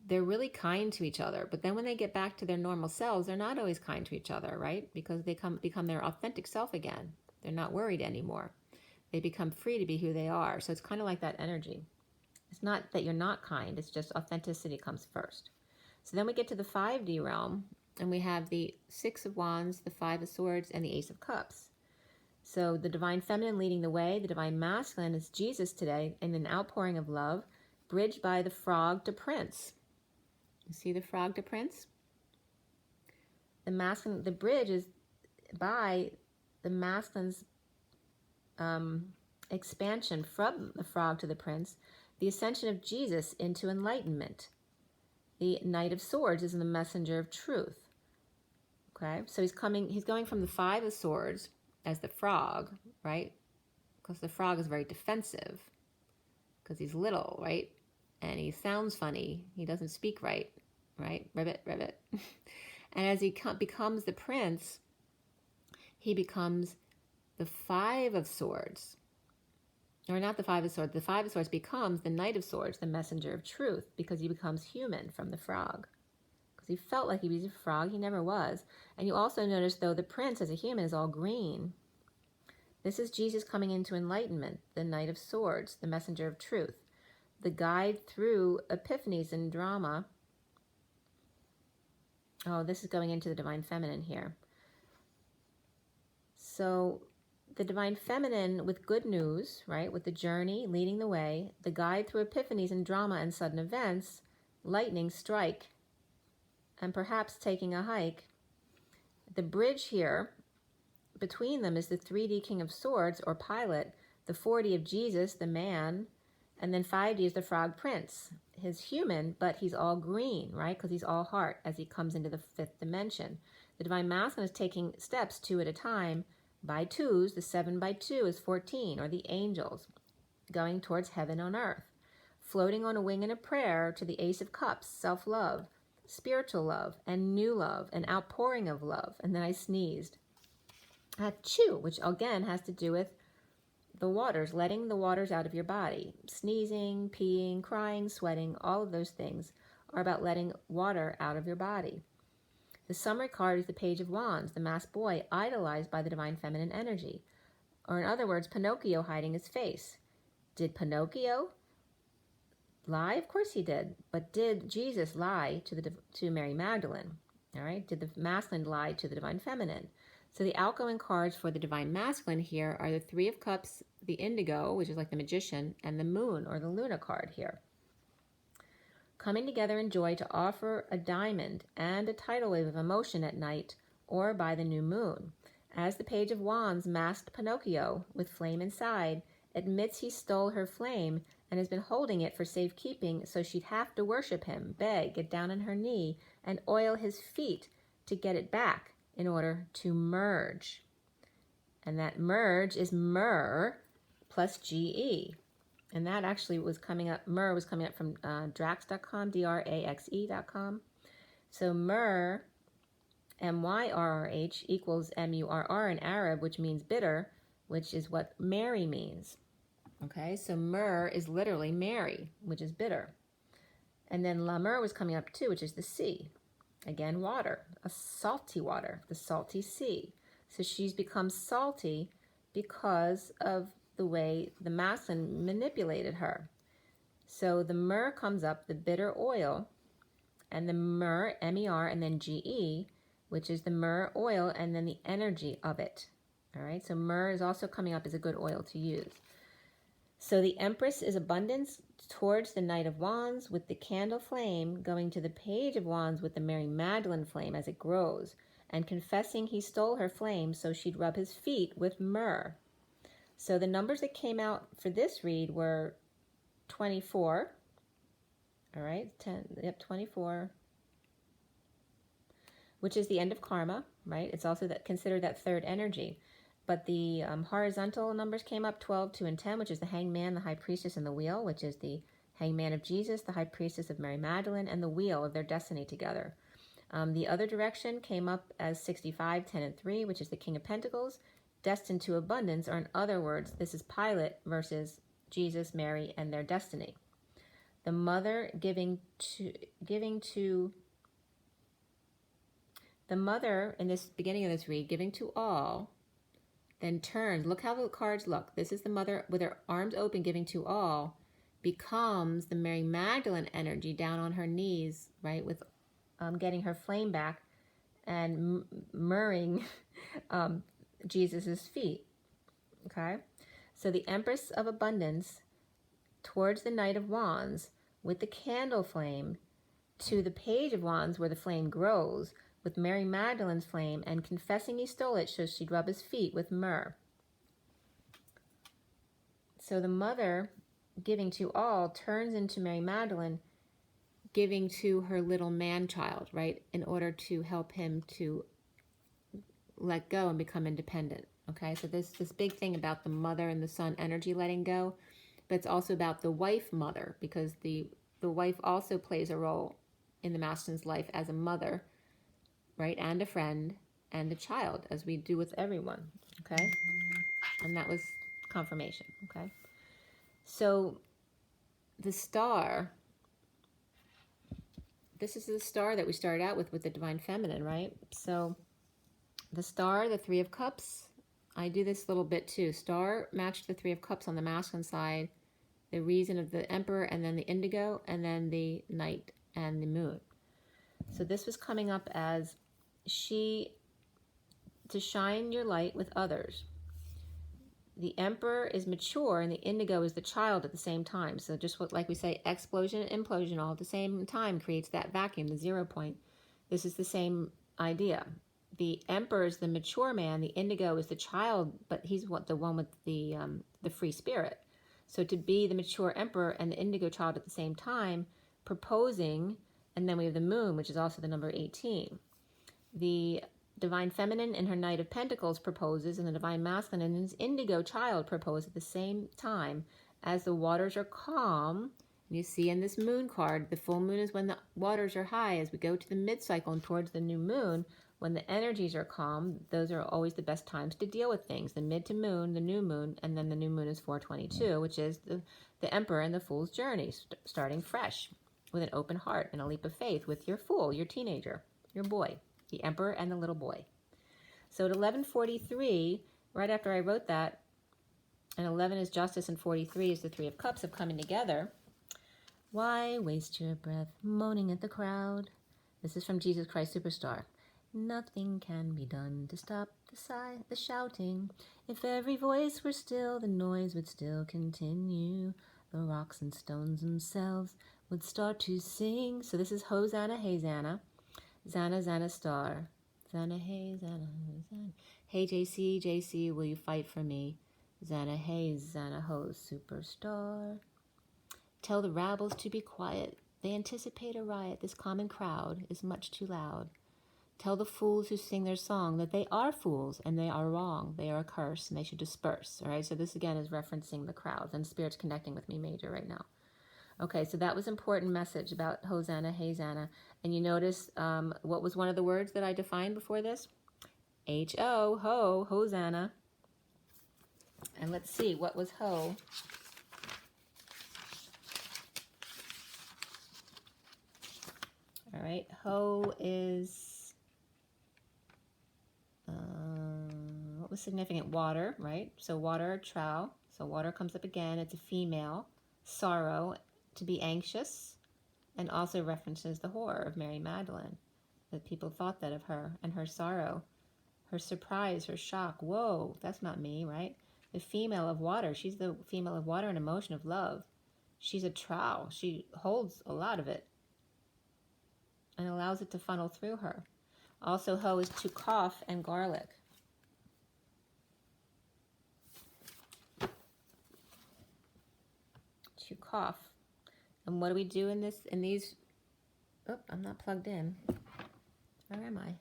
they're really kind to each other. But then when they get back to their normal selves, they're not always kind to each other, right? Because they become their authentic self again. They're not worried anymore. They become free to be who they are. So it's kind of like that energy. It's not that you're not kind, it's just authenticity comes first. So then we get to the 5D realm, and we have the 6 of Wands, the 5 of Swords, and the Ace of Cups. So the Divine Feminine leading the way, the Divine Masculine is Jesus today in an outpouring of love, bridged by the Frog to Prince. You see the Frog to Prince? The masculine, the bridge is by the masculine's expansion from the Frog to the Prince, the ascension of Jesus into enlightenment. The Knight of Swords is the messenger of truth. Okay, so he's going from the 5 of Swords as the frog, right? Because the frog is very defensive, because he's little, right? And he sounds funny. He doesn't speak right, right? Ribbit, ribbit. And as he becomes the prince, he becomes the Five of Swords. Or not the Five of Swords. The Five of Swords becomes the Knight of Swords, the messenger of truth, because he becomes human from the frog. Because he felt like he was a frog. He never was. And you also notice, though, the prince as a human is all green. This is Jesus coming into enlightenment, the Knight of Swords, the messenger of truth, the guide through epiphanies and drama. Oh, this is going into the Divine Feminine here. So the Divine Feminine with good news, right, with the journey, leading the way, the guide through epiphanies and drama and sudden events, lightning strike, and perhaps taking a hike. The bridge here between them is the 3D King of Swords, or Pilot, the 4D of Jesus, the man, and then 5D is the Frog Prince. He's human, but he's all green, right? Because he's all heart as he comes into the 5th dimension. The Divine Masculine is taking steps 2 at a time by 2s. The 7 by 2 is 14, or the angels, going towards heaven on earth. Floating on a wing in a prayer to the Ace of Cups, self-love, spiritual love, and new love, an outpouring of love. And then I sneezed. Achoo, which again has to do with the waters, letting the waters out of your body. Sneezing, peeing, crying, sweating, all of those things are about letting water out of your body. The summary card is the Page of Wands, the masked boy idolized by the Divine Feminine energy. Or in other words, Pinocchio hiding his face. Did Pinocchio lie? Of course he did. But did Jesus lie to Mary Magdalene? All right. Did the masculine lie to the Divine Feminine? So the outgoing cards for the Divine Masculine here are the 3 of Cups, the Indigo, which is like the Magician, and the Moon, or the Luna card here. Coming together in joy to offer a diamond and a tidal wave of emotion at night or by the new moon. As the Page of Wands masked Pinocchio with flame inside, admits he stole her flame and has been holding it for safekeeping, so she'd have to worship him, beg, get down on her knee, and oil his feet to get it back in order to merge. And that merge is myrrh plus GE. And that actually was coming up, myrrh was coming up from drax.com, DRAXE.com. So myrrh, MYRRH, equals MURR in Arab, which means bitter, which is what Mary means. Okay, so myrrh is literally Mary, which is bitter. And then la myrrh was coming up too, which is the sea. Again, water, a salty water, the salty sea. So she's become salty because of the way the masculine manipulated her. So the myrrh comes up, the bitter oil, and the myrrh, M-E-R, and then G-E, which is the myrrh oil, and then the energy of it. All right, so myrrh is also coming up as a good oil to use. So the Empress is abundance towards the Knight of Wands with the candle flame going to the Page of Wands with the Mary Magdalene flame as it grows, and confessing he stole her flame so she'd rub his feet with myrrh. So the numbers that came out for this read were 24. All right, 24, which is the end of karma, right? It's also considered that third energy. But the horizontal numbers came up 12, 2, and 10, which is the Hangman, the High Priestess, and the Wheel, which is the Hangman of Jesus, the High Priestess of Mary Magdalene, and the Wheel of their destiny together. The other direction came up as 65, 10, and 3, which is the King of Pentacles, destined to abundance, or in other words, this is Pilate versus Jesus, Mary, and their destiny. The mother the mother in this beginning of this read, giving to all, then turns. Look how the cards look. This is the mother with her arms open, giving to all, becomes the Mary Magdalene energy down on her knees, right, with getting her flame back and myrrhing Jesus's feet. Okay, so the Empress of Abundance towards the Knight of Wands with the candle flame to the Page of Wands where the flame grows with Mary Magdalene's flame and confessing he stole it so she'd rub his feet with myrrh. So the mother giving to all turns into Mary Magdalene giving to her little man-child, right, in order to help him to let go and become independent. Okay, so this big thing about the mother and the son energy letting go, but it's also about the wife mother, because the wife also plays a role in the masculine's life as a mother, right, and a friend and a child, as we do with everyone, okay? And that was confirmation, okay? So the star, this is the star that we started out with the Divine Feminine, right? So the star, the Three of Cups, I do this little bit too. Star matched the Three of Cups on the masculine side, the reason of the Emperor, and then the Indigo, and then the Knight and the Moon. So this was coming up as to shine your light with others. The Emperor is mature and the Indigo is the child at the same time. So just like we say, explosion and implosion all at the same time creates that vacuum, the 0 point. This is the same idea. The Emperor is the mature man, the Indigo is the child, but he's the one with the free spirit. So to be the mature Emperor and the Indigo child at the same time, proposing, and then we have the Moon, which is also the number 18. The Divine Feminine in her Knight of Pentacles proposes, and the Divine Masculine in his Indigo child propose at the same time as the waters are calm. You see in this Moon card, the full moon is when the waters are high. As we go to the mid-cycle and towards the new moon, when the energies are calm, those are always the best times to deal with things. The mid to moon, the new moon, and then the new moon is 422, which is the Emperor and the Fool's journey, starting fresh with an open heart and a leap of faith with your fool, your teenager, your boy, the Emperor and the little boy. So at 11:43, right after I wrote that, and 11 is justice and 43 is the Three of Cups of coming together. Why waste your breath moaning at the crowd? This is from Jesus Christ Superstar. Nothing can be done to stop the shouting. If every voice were still, the noise would still continue. The rocks and stones themselves would start to sing. So this is Hosanna, hey Zana. Zana, Zana star. Zana, hey, Zana, Zana. Hey JC, will you fight for me? Zana, hey, Zana, ho, superstar. Tell the rabbles to be quiet. They anticipate a riot. This common crowd is much too loud. Tell the fools who sing their song that they are fools and they are wrong. They are a curse and they should disperse. All right, so this again is referencing the crowds and Spirit's connecting with me major right now. Okay, so that was important message about Hosanna, hey Zana. And you notice what was one of the words that I defined before this? H-O, ho, Hosanna. And let's see, what was ho? All right, ho is, what was significant? Water, right? So water, trow. So water comes up again. It's a female. Sorrow, to be anxious. And also references the horror of Mary Magdalene. That people thought that of her. And her sorrow. Her surprise, her shock. Whoa, that's not me, right? The female of water. She's the female of water and emotion of love. She's a trow. She holds a lot of it. And allows it to funnel through her. Also, ho is to cough and garlic. To cough. And what do we do in these? Oh, I'm not plugged in. Where am I?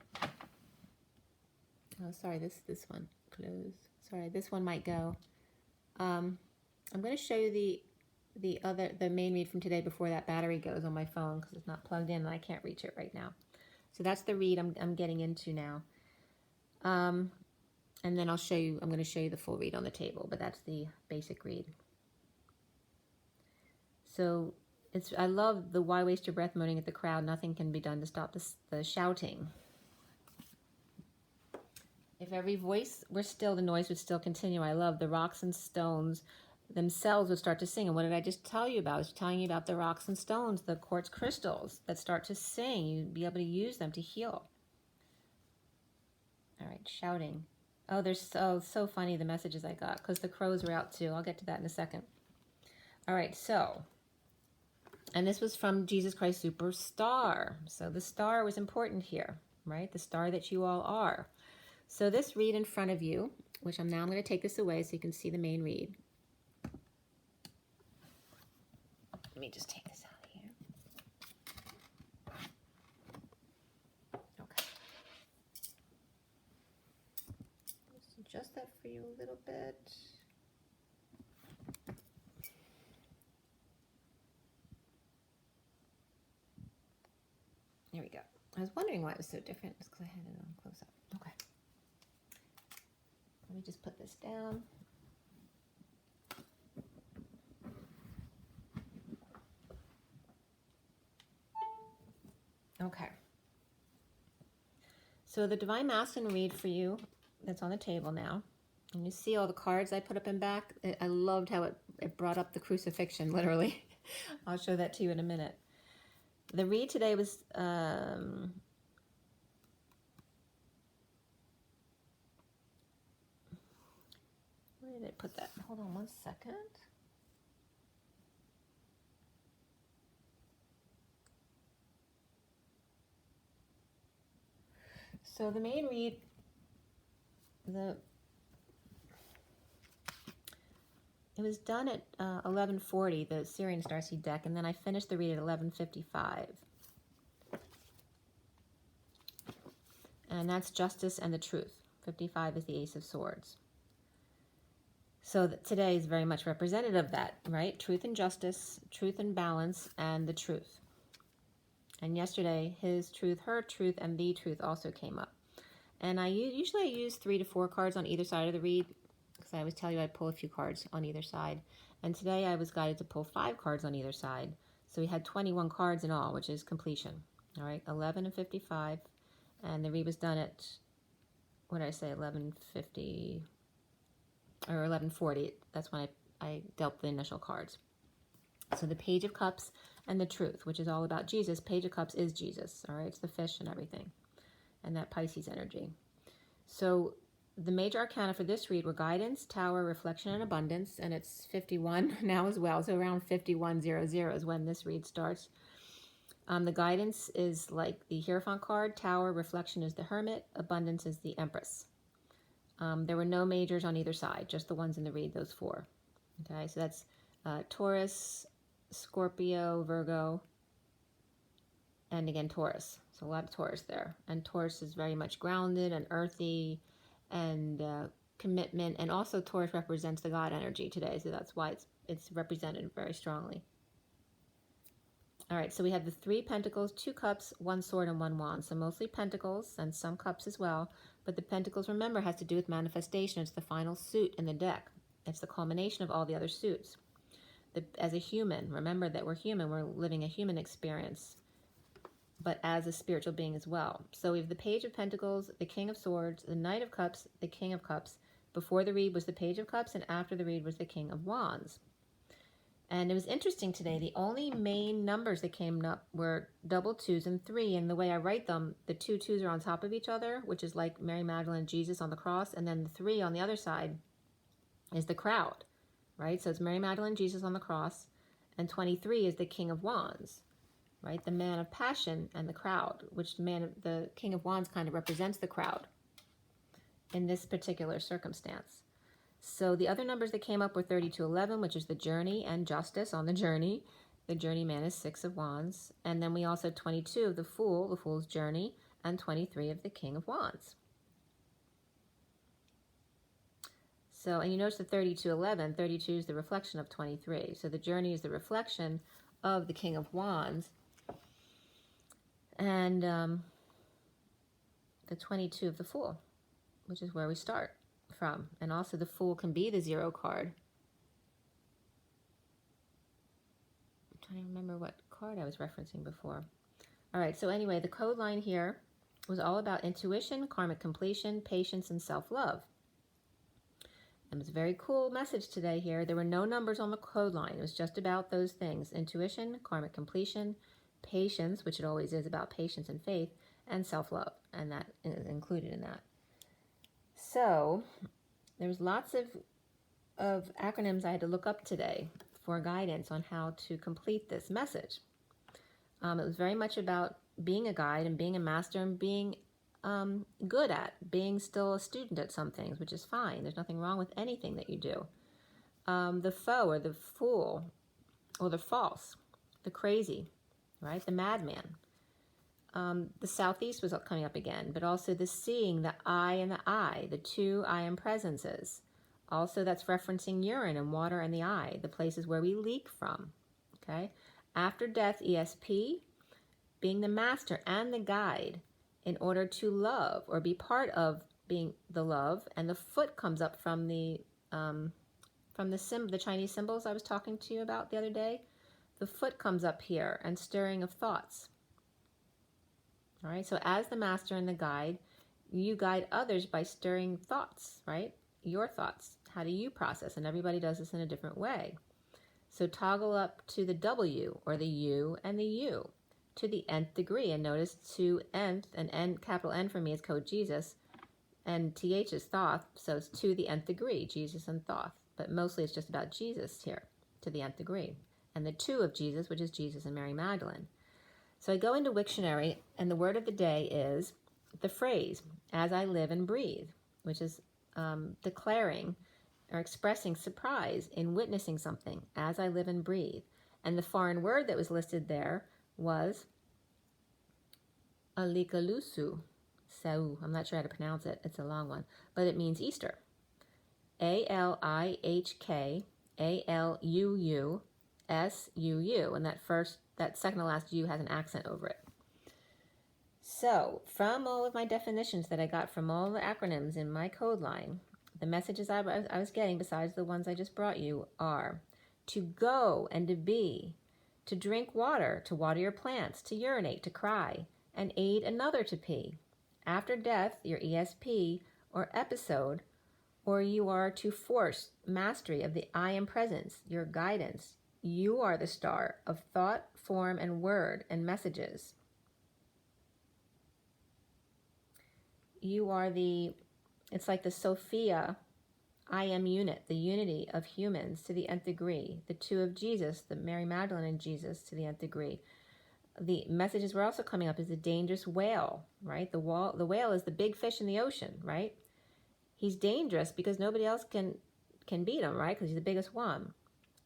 Oh, sorry, this one. Close. Sorry, this one might go. I'm going to show you the main read from today before that battery goes on my phone because it's not plugged in and I can't reach it right now. So that's the read I'm getting into now. And then I'm going to show you the full read on the table, but that's the basic read. So I love the why waste your breath moaning at the crowd. Nothing can be done to stop the shouting. If every voice were still, the noise would still continue. I love the rocks and stones themselves would start to sing. And what did I just tell you about? I was telling you about the rocks and stones, the quartz crystals that start to sing. You'd be able to use them to heal. All right, shouting. Oh, they're so funny, the messages I got, because the crows were out too. I'll get to that in a second. All right, so, and this was from Jesus Christ Superstar. So the star was important here, right? The star that you all are. So this read in front of you, which I'm going to take this away so you can see the main read. Let me just take this out here. Okay. Let's adjust that for you a little bit. we go. I was wondering why it was so different. It's because I had it on close up. Okay. Let me just put this down. Okay. So the Divine Masculine read for you that's on the table now. And you see all the cards I put up and back. I loved how it brought up the crucifixion, literally. I'll show that to you in a minute. The read today was... where did I put that? Hold on one second. So the main read, it was done at 11:40, the SIRIAN Starseed deck, and then I finished the read at 11:55. And that's Justice and the Truth. 55 is the Ace of Swords. So today is very much representative of that, right? Truth and justice, truth and balance, and the truth. And yesterday, his truth, her truth, and the truth also came up. And usually I use 3 to 4 cards on either side of the read, because I always tell you I'd pull a few cards on either side. And today I was guided to pull 5 cards on either side. So we had 21 cards in all, which is completion. All right, 11 and 55. And the read was done at, what did I say, 11:50 or 11:40. That's when I dealt the initial cards. So the Page of Cups and the Truth, which is all about Jesus. Page of Cups is Jesus, all right? It's the fish and everything, and that Pisces energy. So the major arcana for this read were Guidance, Tower, Reflection, and Abundance, and it's 51 now as well. So around 5100 is when this read starts. The Guidance is like the Hierophant card. Tower, Reflection is the Hermit. Abundance is the Empress. There were no majors on either side, just the ones in the read, those 4. Okay, so that's Taurus, Scorpio, Virgo, and again Taurus. So a lot of Taurus there. And Taurus is very much grounded and earthy and commitment. And also Taurus represents the God energy today. So that's why it's represented very strongly. All right, so we have the 3 Pentacles, 2 Cups, 1 Sword, and 1 Wand. So mostly Pentacles and some Cups as well. But the Pentacles, remember, has to do with manifestation. It's the final suit in the deck. It's the culmination of all the other suits. As a human, remember that we're human. We're living a human experience, but as a spiritual being as well. So we have the Page of Pentacles, the King of Swords, the Knight of Cups, the King of Cups. Before the read was the Page of Cups, and after the read was the King of Wands. And it was interesting today. The only main numbers that came up were double 2s and 3. And the way I write them, the 2 2s are on top of each other, which is like Mary Magdalene and Jesus on the cross. And then the 3 on the other side is the crowd, right? So it's Mary Magdalene and Jesus on the cross. And 23 is the King of Wands, right? The man of passion and the crowd, which the King of Wands kind of represents the crowd in this particular circumstance. So the other numbers that came up were 3211, which is the journey and justice on the journey. The journeyman is 6 of Wands. And then we also had 22 of the Fool's journey, and 23 of the King of Wands. So, and you notice the 3211, 32 is the reflection of 23. So the journey is the reflection of the King of Wands. And the 22 of the Fool, which is where we start from. And also the Fool can be the 0 card. I'm trying to remember what card I was referencing before. All right, so anyway, the code line here was all about intuition, karmic completion, patience, and self-love. It was a very cool message today here. There were no numbers on the code line. It was just about those things: intuition, karmic completion, patience, which it always is about patience and faith, and self-love, and that is included in that. So there was lots of acronyms I had to look up today for guidance on how to complete this message. It was very much about being a guide and being a master and being good at, being still a student at some things, which is fine. There's nothing wrong with anything that you do. The foe or the fool or the false, the crazy, right? The madman. The southeast was coming up again, but also the seeing, the I and the I, the 2 I am presences. Also, that's referencing urine and water and the eye, the places where we leak from, okay? After death, ESP, being the master and the guide in order to love or be part of being the love. And the foot comes up from the Chinese symbols I was talking to you about the other day. The foot comes up here, and stirring of thoughts. All right, so as the master and the guide, you guide others by stirring thoughts, right? Your thoughts. How do you process? And everybody does this in a different way. So toggle up to the W, or the U and the U, to the nth degree. And notice to nth, and N, capital N for me is code Jesus, and TH is Thoth, so it's to the nth degree, Jesus and Thoth. But mostly it's just about Jesus here, to the nth degree. And the two of Jesus, which is Jesus and Mary Magdalene. So I go into Wiktionary, and the word of the day is the phrase, as I live and breathe, which is declaring or expressing surprise in witnessing something, as I live and breathe. And the foreign word that was listed there was alikalusu. Sau. I'm not sure how to pronounce it. It's a long one. But it means Easter. ALIHKALUUSUU. And that second to last U has an accent over it. So, from all of my definitions that I got from all the acronyms in my code line, the messages I was getting, besides the ones I just brought you, are to go and to be, to drink water, to water your plants, to urinate, to cry, and aid another to pee. After death, your ESP or episode, or you are to force mastery of the I am presence, your guidance. You are the star of thought, form, and word and messages. You are it's like the Sophia I am unit, the unity of humans to the nth degree. The two of Jesus, the Mary Magdalene and Jesus to the nth degree. The messages were also coming up is the dangerous whale, right? The whale is the big fish in the ocean, right? He's dangerous because nobody else can beat him, right? Because he's the biggest one.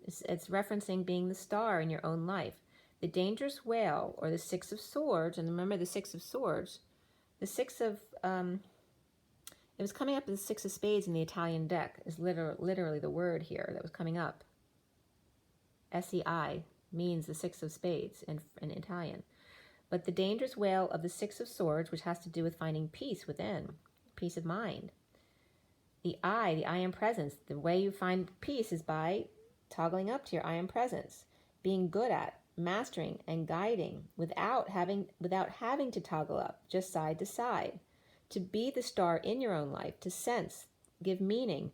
It's referencing being the star in your own life. The dangerous whale, or the Six of Swords, and remember the Six of Swords, the Six of, it was coming up as the Six of Spades in the Italian deck, is literally the word here that was coming up. SEI means the Six of Spades in Italian. But the dangerous whale of the Six of Swords, which has to do with finding peace within, peace of mind. The I am presence. The way you find peace is by toggling up to your I am presence, being good at, mastering, and guiding without having to toggle up, just side to side. To be the star in your own life, to sense, give meaning,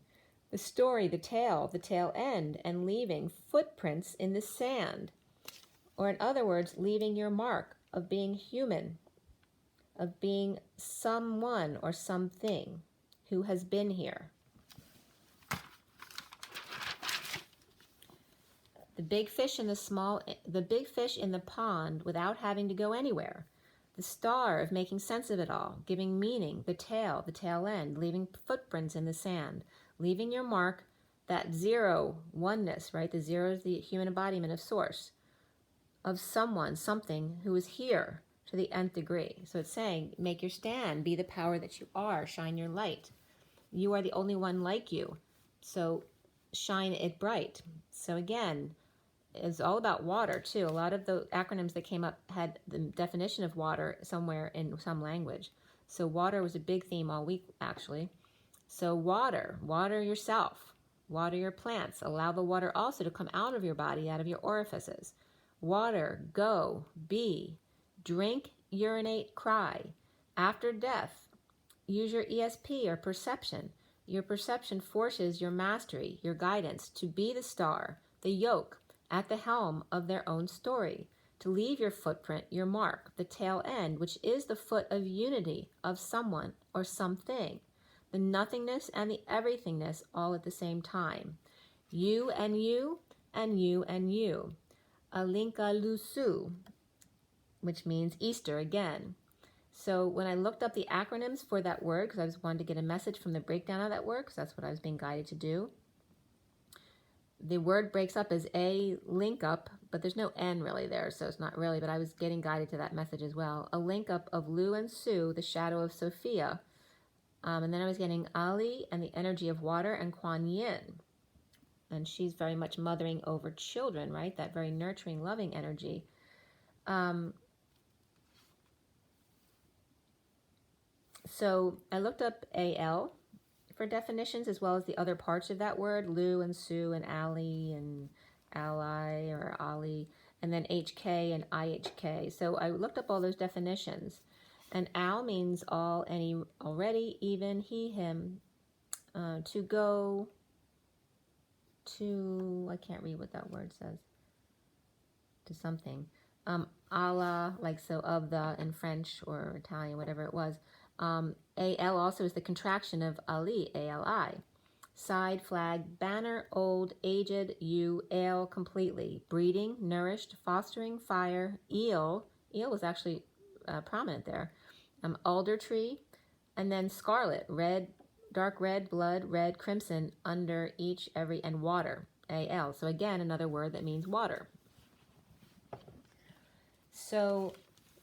the story, the tail end, and leaving footprints in the sand. Or in other words, leaving your mark of being human, of being someone or something who has been here. The big fish in the pond without having to go anywhere. The star of making sense of it all, giving meaning, the tail end, leaving footprints in the sand, leaving your mark, that zero, oneness, right? The zero is the human embodiment of source, of someone, something who is here to the nth degree. So it's saying, make your stand, be the power that you are, shine your light. You are the only one like you, so shine it bright. So again, it's all about water too. A lot of the acronyms that came up had the definition of water somewhere in some language. So water was a big theme all week, actually. So water yourself, water your plants. Allow the water also to come out of your body, out of your orifices. Water, go, be, drink, urinate, cry. After death, use your ESP or perception. Your perception forces your mastery, your guidance, to be the star, the yoke, at the helm of their own story, to leave your footprint, your mark, the tail end, which is the foot of unity of someone or something, the nothingness and the everythingness all at the same time. You and you, and you and you. Alinka Lusu, which means Easter again. So when I looked up the acronyms for that word, because I just wanted to get a message from the breakdown of that word, because that's what I was being guided to do, the word breaks up as a link up, but there's no N really there, so it's not really, but I was getting guided to that message as well. A link up of Lu and Su, the shadow of Sophia. And then I was getting Ali and the energy of water, and Kuan Yin. And she's very much mothering over children, right? That very nurturing, loving energy. So I looked up AL for definitions, as well as the other parts of that word, Lou and Sue and Allie and ally or Ali, and then HK and IHK. So I looked up all those definitions. And al means all, any, already, even, he, him, to go, to, I can't read what that word says, to something. Allah, like so, of the, in French or Italian, whatever it was. AL also is the contraction of Ali, ALI. Side, flag, banner, old, aged, you, ale, completely. Breeding, nourished, fostering, fire, eel. Eel was actually prominent there. Alder tree, and then scarlet, red, dark red, blood, red, crimson, under, each, every, and water, AL. So again, another word that means water. So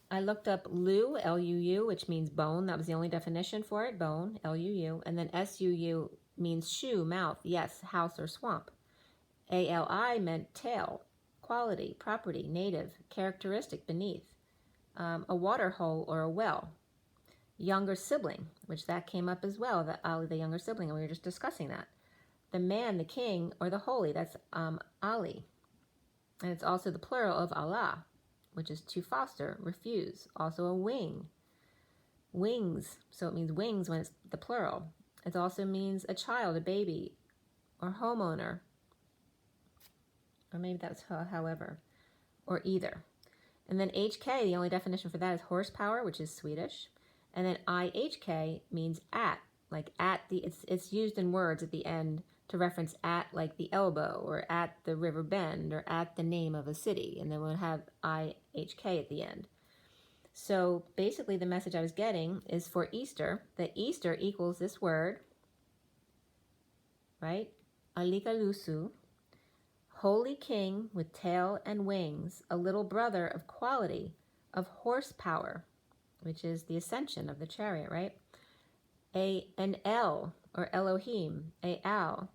I looked up Lu, L-U-U, which means bone. That was the only definition for it, bone, L-U-U. And then S-U-U means shoe, mouth, yes, house or swamp. A-L-I meant tail, quality, property, native, characteristic, beneath. A water hole or a well. Younger sibling, which that came up as well, the younger sibling, and we were just discussing that. The man, the king, or the holy, that's Ali. And it's also the plural of Allah, which is to foster, refuse. Also a wing. Wings, so it means wings when it's the plural. It also means a child, a baby, or homeowner. Or maybe that's however, or either. And then HK, the only definition for that is horsepower, which is Swedish. And then IHK means at, like at the, it's used in words at the end to reference at, like the elbow, or at the river bend, or at the name of a city. And then we'll have IHK at the end. So basically the message I was getting is for Easter, that Easter equals this word, right? Alikalusu, holy king with tail and wings, a little brother of quality, of horsepower, which is the ascension of the chariot, right? An El, or Elohim, a Al,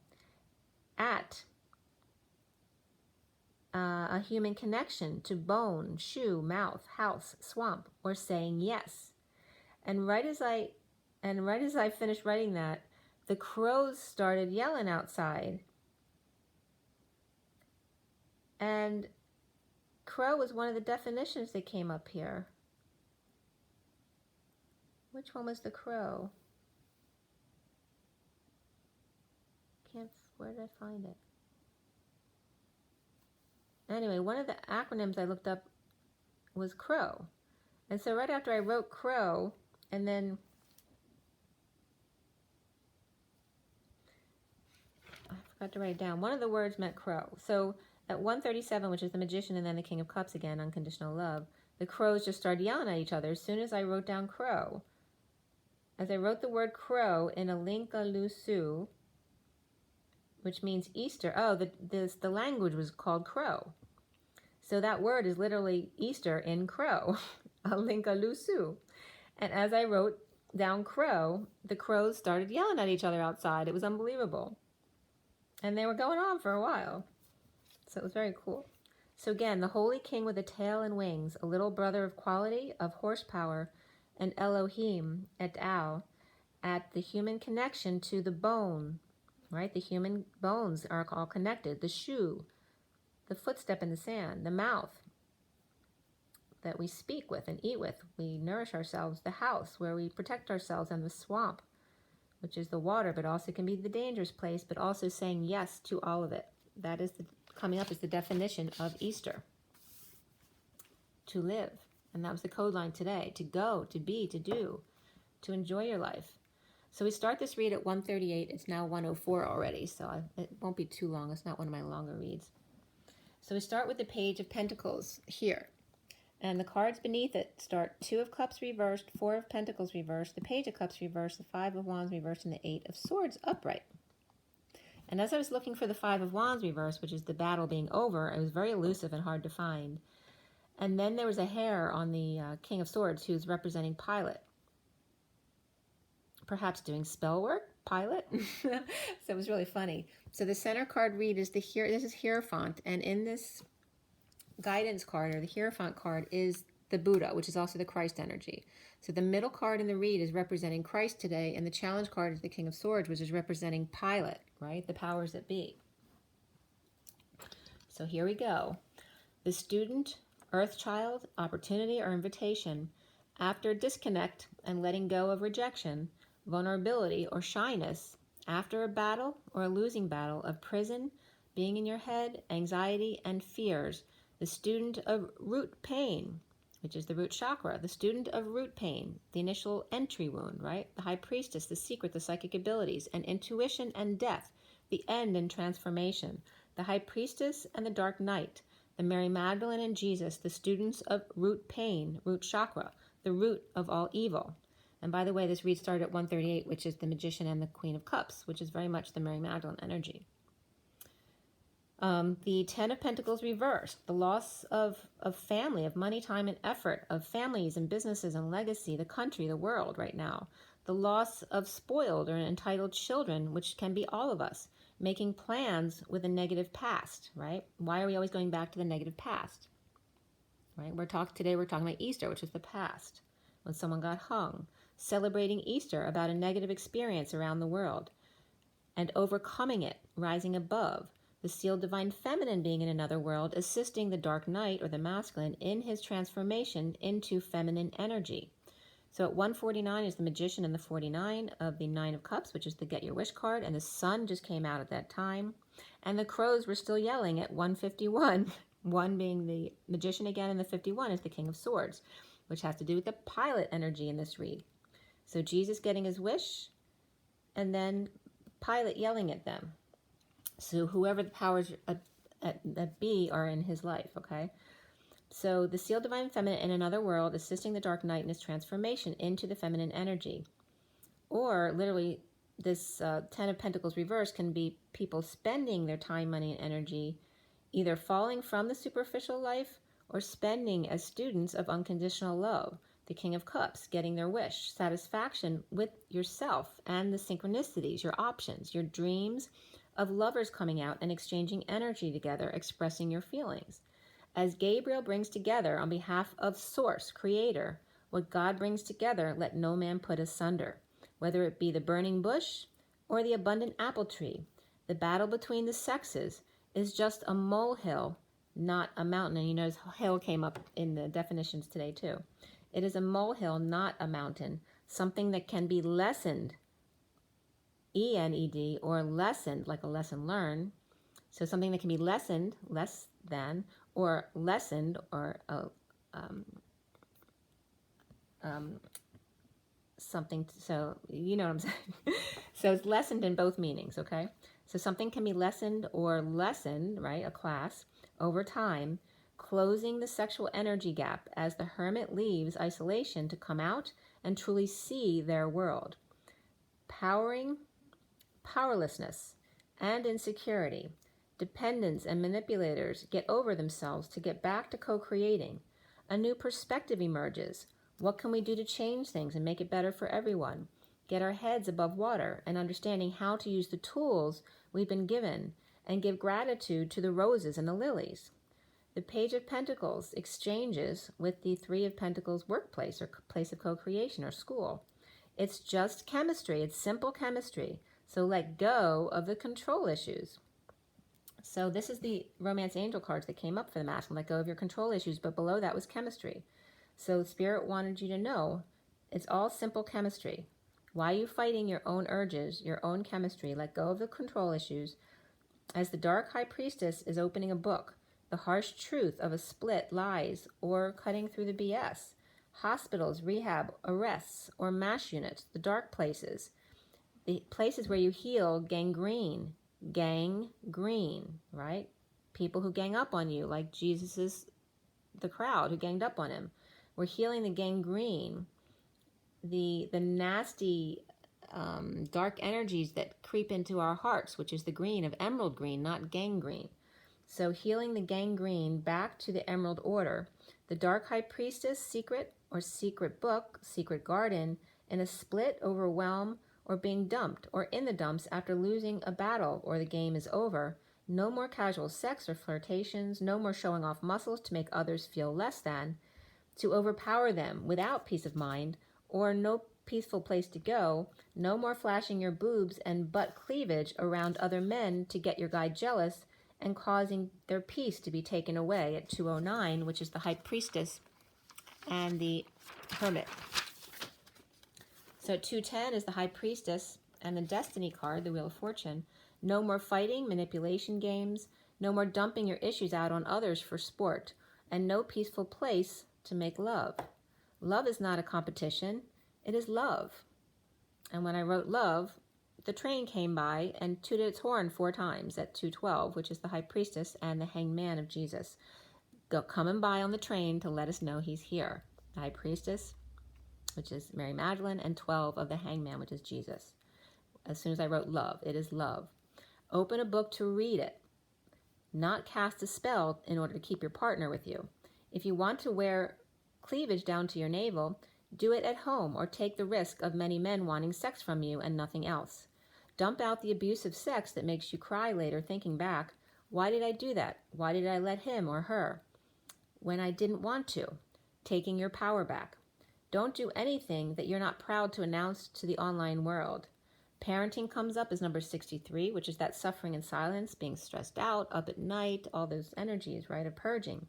at, a human connection to bone, shoe, mouth, house, swamp, or saying yes. And right as I finished writing that, the crows started yelling outside. And crow was one of the definitions that came up here. Which one was the crow? Where did I find it? Anyway, one of the acronyms I looked up was crow. And so right after I wrote crow, and then I forgot to write it down. One of the words meant crow. So at 137, which is the magician and then the King of Cups again, unconditional love, the crows just started yelling at each other as soon as I wrote down crow. As I wrote the word crow in Alinkalusu, which means Easter. Oh, the language was called crow. So that word is literally Easter in crow, Alinkalusu. And as I wrote down crow, the crows started yelling at each other outside. It was unbelievable. And they were going on for a while. So it was very cool. So again, the holy king with a tail and wings, a little brother of quality, of horsepower, and Elohim et al. At the human connection to the bone, right? The human bones are all connected. The shoe, the footstep in the sand, the mouth that we speak with and eat with. We nourish ourselves. The house where we protect ourselves, and the swamp, which is the water, but also can be the dangerous place, but also saying yes to all of it. That is coming up as the definition of Easter. To live. And that was the code line today. To go, to be, to do, to enjoy your life. So we start this read at 1:38. It's now 1:04 already, so it won't be too long. It's not one of my longer reads. So we start with the Page of Pentacles here. And the cards beneath it start 2 of Cups reversed, 4 of Pentacles reversed, the Page of Cups reversed, the 5 of Wands reversed, and the 8 of Swords upright. And as I was looking for the 5 of Wands reversed, which is the battle being over, it was very elusive and hard to find. And then there was a hair on the King of Swords, who's representing Pilot. Perhaps doing spell work, Pilot. So it was really funny. So the center card read is this is Hierophant, and in this guidance card, or the Hierophant card, is the Buddha, which is also the Christ energy. So the middle card in the read is representing Christ today, and the challenge card is the King of Swords, which is representing Pilate, right? The powers that be. So here we go. The student, earth child, opportunity or invitation, after disconnect and letting go of rejection, vulnerability or shyness, after a battle or a losing battle of prison, being in your head, anxiety and fears, the student of root pain, which is the root chakra, the student of root pain, the initial entry wound, right? The high priestess, the secret, the psychic abilities, and intuition and death, the end and transformation, the high priestess and the dark knight, the Mary Magdalene and Jesus, the students of root pain, root chakra, the root of all evil. And by the way, this read started at 138, which is the Magician and the Queen of Cups, which is very much the Mary Magdalene energy. The Ten of Pentacles reversed, the loss of family, of money, time, and effort, of families and businesses and legacy, the country, the world right now. The loss of spoiled or entitled children, which can be all of us, making plans with a negative past, right? Why are we always going back to the negative past, right? Today we're talking about Easter, which is the past, when someone got hung. Celebrating Easter about a negative experience around the world and overcoming it, rising above. The sealed divine feminine being in another world, assisting the dark knight or the masculine in his transformation into feminine energy. So at 149 is the Magician and the 49 of the Nine of Cups, which is the Get Your Wish card, and the sun just came out at that time. And the crows were still yelling at 151, 1 being the Magician again, and the 51 is the King of Swords, which has to do with the Pilate energy in this read. So Jesus getting his wish, and then Pilate yelling at them. So whoever the powers that be are in his life, okay? So the sealed divine feminine in another world, assisting the dark knight in his transformation into the feminine energy. Or literally, this 10 of Pentacles reverse can be people spending their time, money, and energy, either falling from the superficial life or spending as students of unconditional love. The King of Cups, getting their wish, satisfaction with yourself and the synchronicities, your options, your dreams of lovers coming out and exchanging energy together, expressing your feelings. As Gabriel brings together on behalf of Source, Creator, what God brings together, let no man put asunder, whether it be the burning bush or the abundant apple tree. The battle between the sexes is just a molehill, not a mountain. And you notice hill came up in the definitions today too. It is a molehill, not a mountain, something that can be lessened, E-N-E-D, or lessened, like a lesson learned. So something that can be lessened, less than, or lessened, or something, so you know what I'm saying. So it's lessened in both meanings, okay? So something can be lessened or lessened, right, a class, over time, closing the sexual energy gap as the hermit leaves isolation to come out and truly see their world. Powerlessness and insecurity, dependents and manipulators get over themselves to get back to co-creating. A new perspective emerges. What can we do to change things and make it better for everyone? Get our heads above water and understanding how to use the tools we've been given and give gratitude to the roses and the lilies. The Page of Pentacles exchanges with the Three of Pentacles workplace or place of co-creation or school. It's just chemistry. It's simple chemistry. So let go of the control issues. So this is the romance angel cards that came up for the masculine. Let go of your control issues, but below that was chemistry. So Spirit wanted you to know it's all simple chemistry. Why are you fighting your own urges, your own chemistry? Let go of the control issues. As the Dark High Priestess is opening a book, the harsh truth of a split, lies, or cutting through the BS. Hospitals, rehab, arrests, or MASH units, the dark places. The places where you heal gangrene, right? People who gang up on you, like the crowd who ganged up on him. We're healing the gangrene, the nasty dark energies that creep into our hearts, which is the green of emerald green, not gangrene. So healing the gangrene back to the emerald order. The Dark High Priestess, secret or secret book, secret garden, in a split, overwhelm, or being dumped, or in the dumps after losing a battle or the game is over. No more casual sex or flirtations, no more showing off muscles to make others feel less than. to overpower them without peace of mind or no peaceful place to go. No more flashing your boobs and butt cleavage around other men to get your guy jealous and causing their peace to be taken away at 209, which is the High Priestess and the Hermit. So at 210 is the High Priestess and the Destiny card, the Wheel of Fortune. No more fighting, manipulation games, no more dumping your issues out on others for sport, and no peaceful place to make love. Love is not a competition, it is love. And when I wrote love, the train came by and tooted its horn 4 times at 212, which is the High Priestess and the Hanged Man of Jesus. Coming by on the train to let us know he's here. The High Priestess, which is Mary Magdalene, and 12 of the Hanged Man, which is Jesus. As soon as I wrote love, it is love. Open a book to read it, not cast a spell in order to keep your partner with you. If you want to wear cleavage down to your navel, do it at home or take the risk of many men wanting sex from you and nothing else. Dump out the abusive sex that makes you cry later thinking back, why did I do that? Why did I let him or her when I didn't want to? Taking your power back. Don't do anything that you're not proud to announce to the online world. Parenting comes up as number 63, which is that suffering in silence, being stressed out, up at night, all those energies, right, of purging.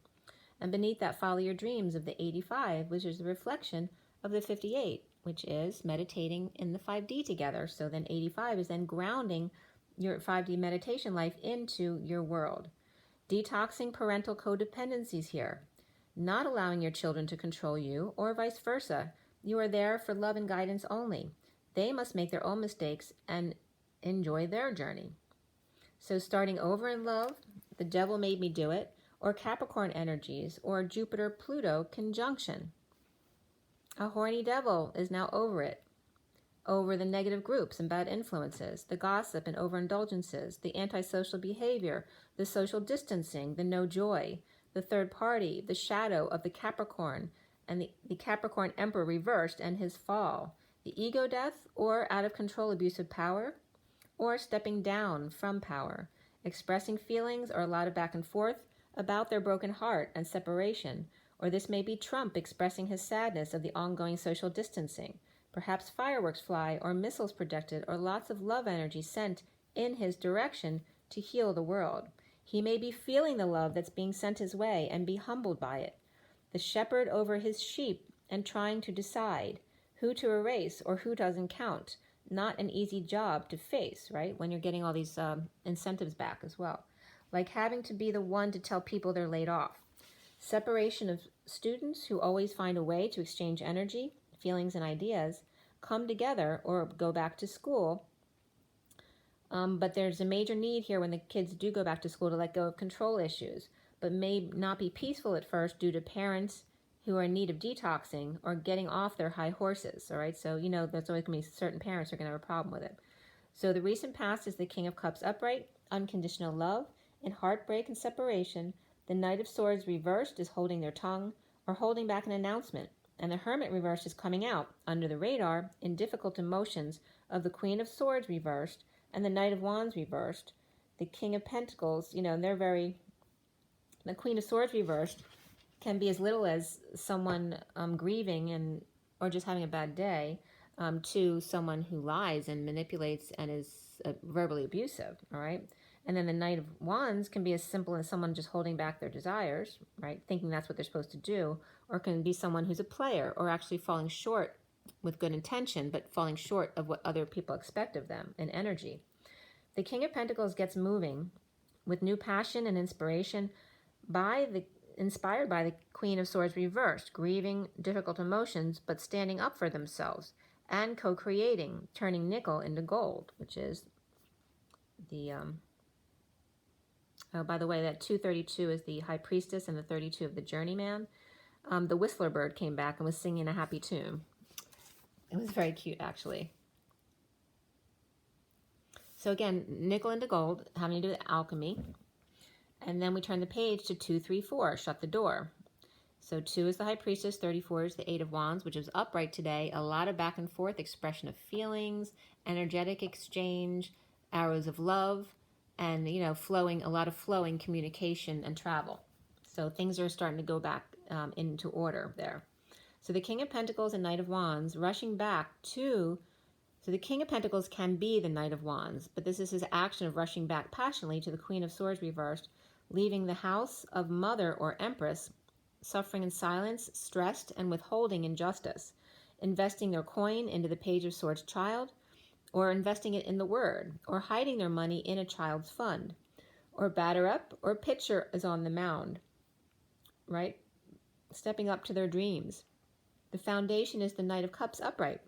And beneath that, follow your dreams of the 85, which is the reflection of the 58, which is meditating in the 5D together. So then 85 is then grounding your 5D meditation life into your world. Detoxing parental codependencies here. Not allowing your children to control you or vice versa. You are there for love and guidance only. They must make their own mistakes and enjoy their journey. So starting over in love, the devil made me do it, or Capricorn energies, or Jupiter-Pluto conjunction. A horny devil is now over it, over the negative groups and bad influences, the gossip and overindulgences, the antisocial behavior, the social distancing, the no joy, the third party, the shadow of the Capricorn, and the Capricorn Emperor reversed and his fall, the ego death, or out of control abusive power, or stepping down from power, expressing feelings or a lot of back and forth about their broken heart and separation, or this may be Trump expressing his sadness of the ongoing social distancing, perhaps fireworks fly or missiles projected or lots of love energy sent in his direction to heal the world. He may be feeling the love that's being sent his way and be humbled by it. The shepherd over his sheep and trying to decide who to erase or who doesn't count. Not an easy job to face, right? When you're getting all these incentives back as well. Like having to be the one to tell people they're laid off. Separation of students who always find a way to exchange energy, feelings, and ideas, come together or go back to school. But there's a major need here when the kids do go back to school to let go of control issues, but may not be peaceful at first due to parents who are in need of detoxing or getting off their high horses, all right? So, that's always going to be certain parents are going to have a problem with it. So the recent past is the King of Cups upright, unconditional love, and heartbreak and separation. The Knight of Swords reversed is holding their tongue or holding back an announcement. And the Hermit reversed is coming out under the radar in difficult emotions of the Queen of Swords reversed and the Knight of Wands reversed. The King of Pentacles, and the Queen of Swords reversed can be as little as someone grieving or just having a bad day to someone who lies and manipulates and is verbally abusive, all right? And then the Knight of Wands can be as simple as someone just holding back their desires, right? Thinking that's what they're supposed to do, or can be someone who's a player or actually falling short with good intention, but falling short of what other people expect of them in energy. The King of Pentacles gets moving with new passion and inspiration inspired by the Queen of Swords reversed, grieving difficult emotions, but standing up for themselves and co-creating, turning nickel into gold, which is the, by the way, that 232 is the High Priestess and the 32 of the Journeyman. The Whistler bird came back and was singing a happy tune. It was very cute, actually. So again, nickel into gold, having to do with alchemy. And then we turn the page to 234, shut the door. So 2 is the High Priestess, 34 is the 8 of Wands, which is upright today. A lot of back and forth expression of feelings, energetic exchange, arrows of love, and, a lot of flowing communication and travel. So things are starting to go back into order there. So the King of Pentacles and Knight of Wands rushing back to, so the King of Pentacles can be the Knight of Wands, but this is his action of rushing back passionately to the Queen of Swords reversed, leaving the house of Mother or Empress suffering in silence, stressed, and withholding injustice, investing their coin into the Page of Swords child, or investing it in the Word, or hiding their money in a child's fund, or batter up, or pitcher is on the mound, right? Stepping up to their dreams. The foundation is the Knight of Cups upright.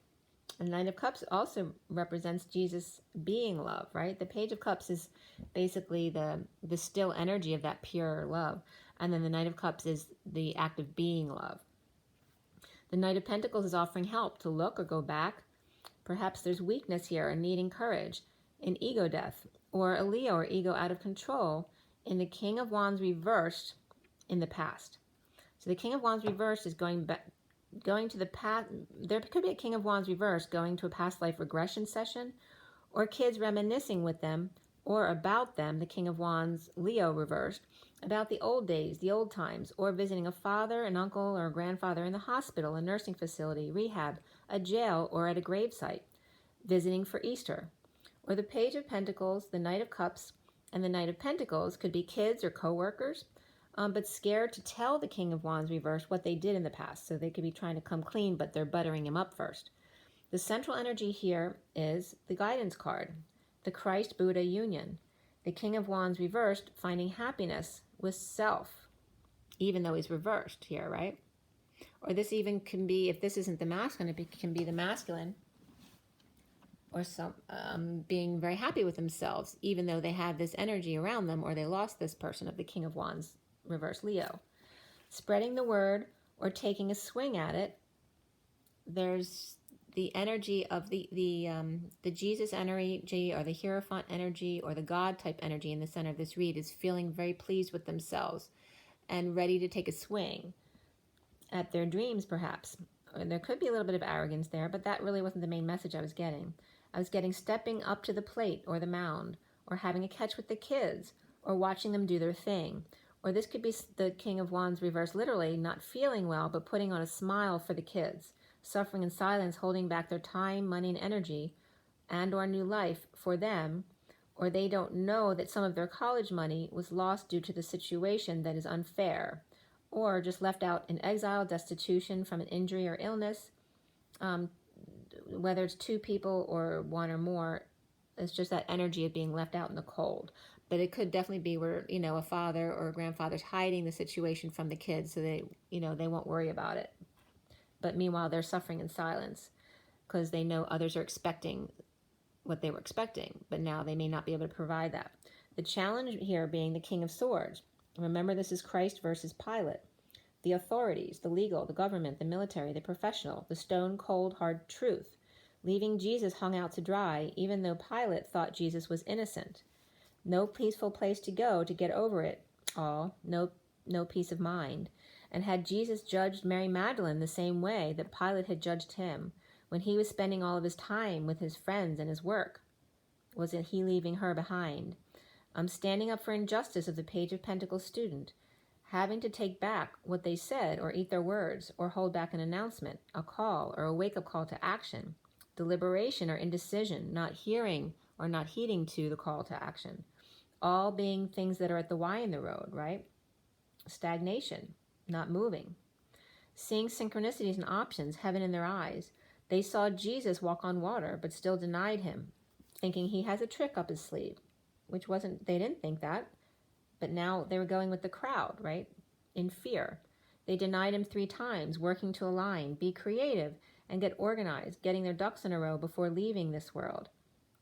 And the Knight of Cups also represents Jesus being love, right? The Page of Cups is basically the still energy of that pure love. And then the Knight of Cups is the act of being love. The Knight of Pentacles is offering help to look or go back. Perhaps there's weakness here and needing courage in ego death, or a Leo or ego out of control in the King of Wands reversed in the past. So the King of Wands reversed is going to the past. There could be a King of Wands reversed going to a past life regression session, or kids reminiscing with them or about them, the King of Wands Leo reversed, about the old days, the old times, or visiting a father, an uncle, or a grandfather in the hospital, a nursing facility, rehab, a jail, or at a gravesite, visiting for Easter. Or the Page of Pentacles, the Knight of Cups, and the Knight of Pentacles could be kids or co-workers, but scared to tell the King of Wands reversed what they did in the past. So they could be trying to come clean, but they're buttering him up first. The central energy here is the guidance card, the Christ-Buddha union. The King of Wands reversed, finding happiness with self, even though he's reversed here, right? Or this even can be, if this isn't the masculine, it can be the masculine, or some being very happy with themselves, even though they had this energy around them, or they lost this person of the King of Wands reverse Leo. Spreading the word or taking a swing at it. There's the energy of the Jesus energy, or the Hierophant energy, or the God type energy in the center of this read is feeling very pleased with themselves and ready to take a swing at their dreams, perhaps. And there could be a little bit of arrogance there, but that really wasn't the main message I was getting. I was getting stepping up to the plate or the mound, or having a catch with the kids, or watching them do their thing. Or this could be the King of Wands reversed, literally not feeling well, but putting on a smile for the kids, suffering in silence, holding back their time, money, and energy, and or new life for them, or they don't know that some of their college money was lost due to the situation that is unfair, or just left out in exile, destitution from an injury or illness, whether it's two people or one or more. It's just that energy of being left out in the cold. But it could definitely be where, you know, a father or a grandfather's hiding the situation from the kids so they, you know, they won't worry about it. But meanwhile, they're suffering in silence because they know others are expecting what they were expecting, but now they may not be able to provide that. The challenge here being the King of Swords. Remember, this is Christ versus Pilate. The authorities, the legal, the government, the military, the professional, the stone cold hard truth, leaving Jesus hung out to dry, even though Pilate thought Jesus was innocent. No peaceful place to go to get over it all, no peace of mind. And had Jesus judged Mary Magdalene the same way that Pilate had judged him, when he was spending all of his time with his friends and his work? Wasn't he leaving her behind? Standing up for injustice of the Page of Pentacles student, having to take back what they said or eat their words or hold back an announcement, a call or a wake-up call to action, deliberation or indecision, not hearing or not heeding to the call to action, all being things that are at the Y in the road, right? Stagnation, not moving. Seeing synchronicities and options, heaven in their eyes. They saw Jesus walk on water, but still denied him, thinking he has a trick up his sleeve, which wasn't, they didn't think that, but now they were going with the crowd, right? In fear. They denied him 3 times, working to align, be creative, and get organized, getting their ducks in a row before leaving this world.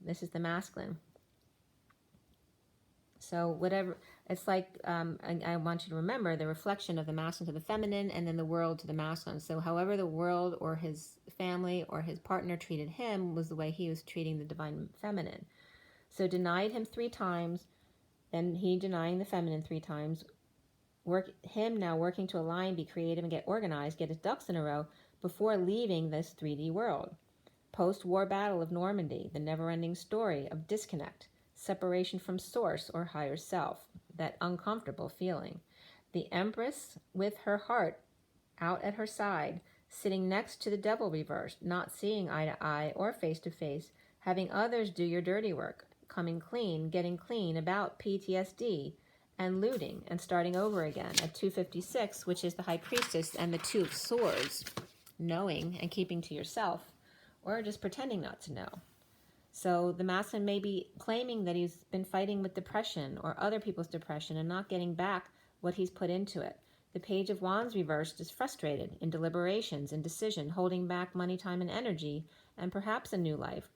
This is the masculine. So whatever, it's like, I want you to remember the reflection of the masculine to the feminine, and then the world to the masculine. So however the world or his family or his partner treated him was the way he was treating the divine feminine. So denied him 3 times, then he denying the feminine 3 times, him now working to align, be creative, and get organized, get his ducks in a row before leaving this 3D world. Post-war battle of Normandy, the never-ending story of disconnect, separation from source or higher self, that uncomfortable feeling. The Empress with her heart out at her side, sitting next to the Devil reversed, not seeing eye to eye or face to face, having others do your dirty work, coming clean, getting clean about PTSD, and looting, and starting over again at 256, which is the High Priestess and the Two of Swords, knowing and keeping to yourself, or just pretending not to know. So the masculine may be claiming that he's been fighting with depression or other people's depression and not getting back what he's put into it. The Page of Wands reversed is frustrated in deliberations, indecision, holding back money, time, and energy, and perhaps a new life,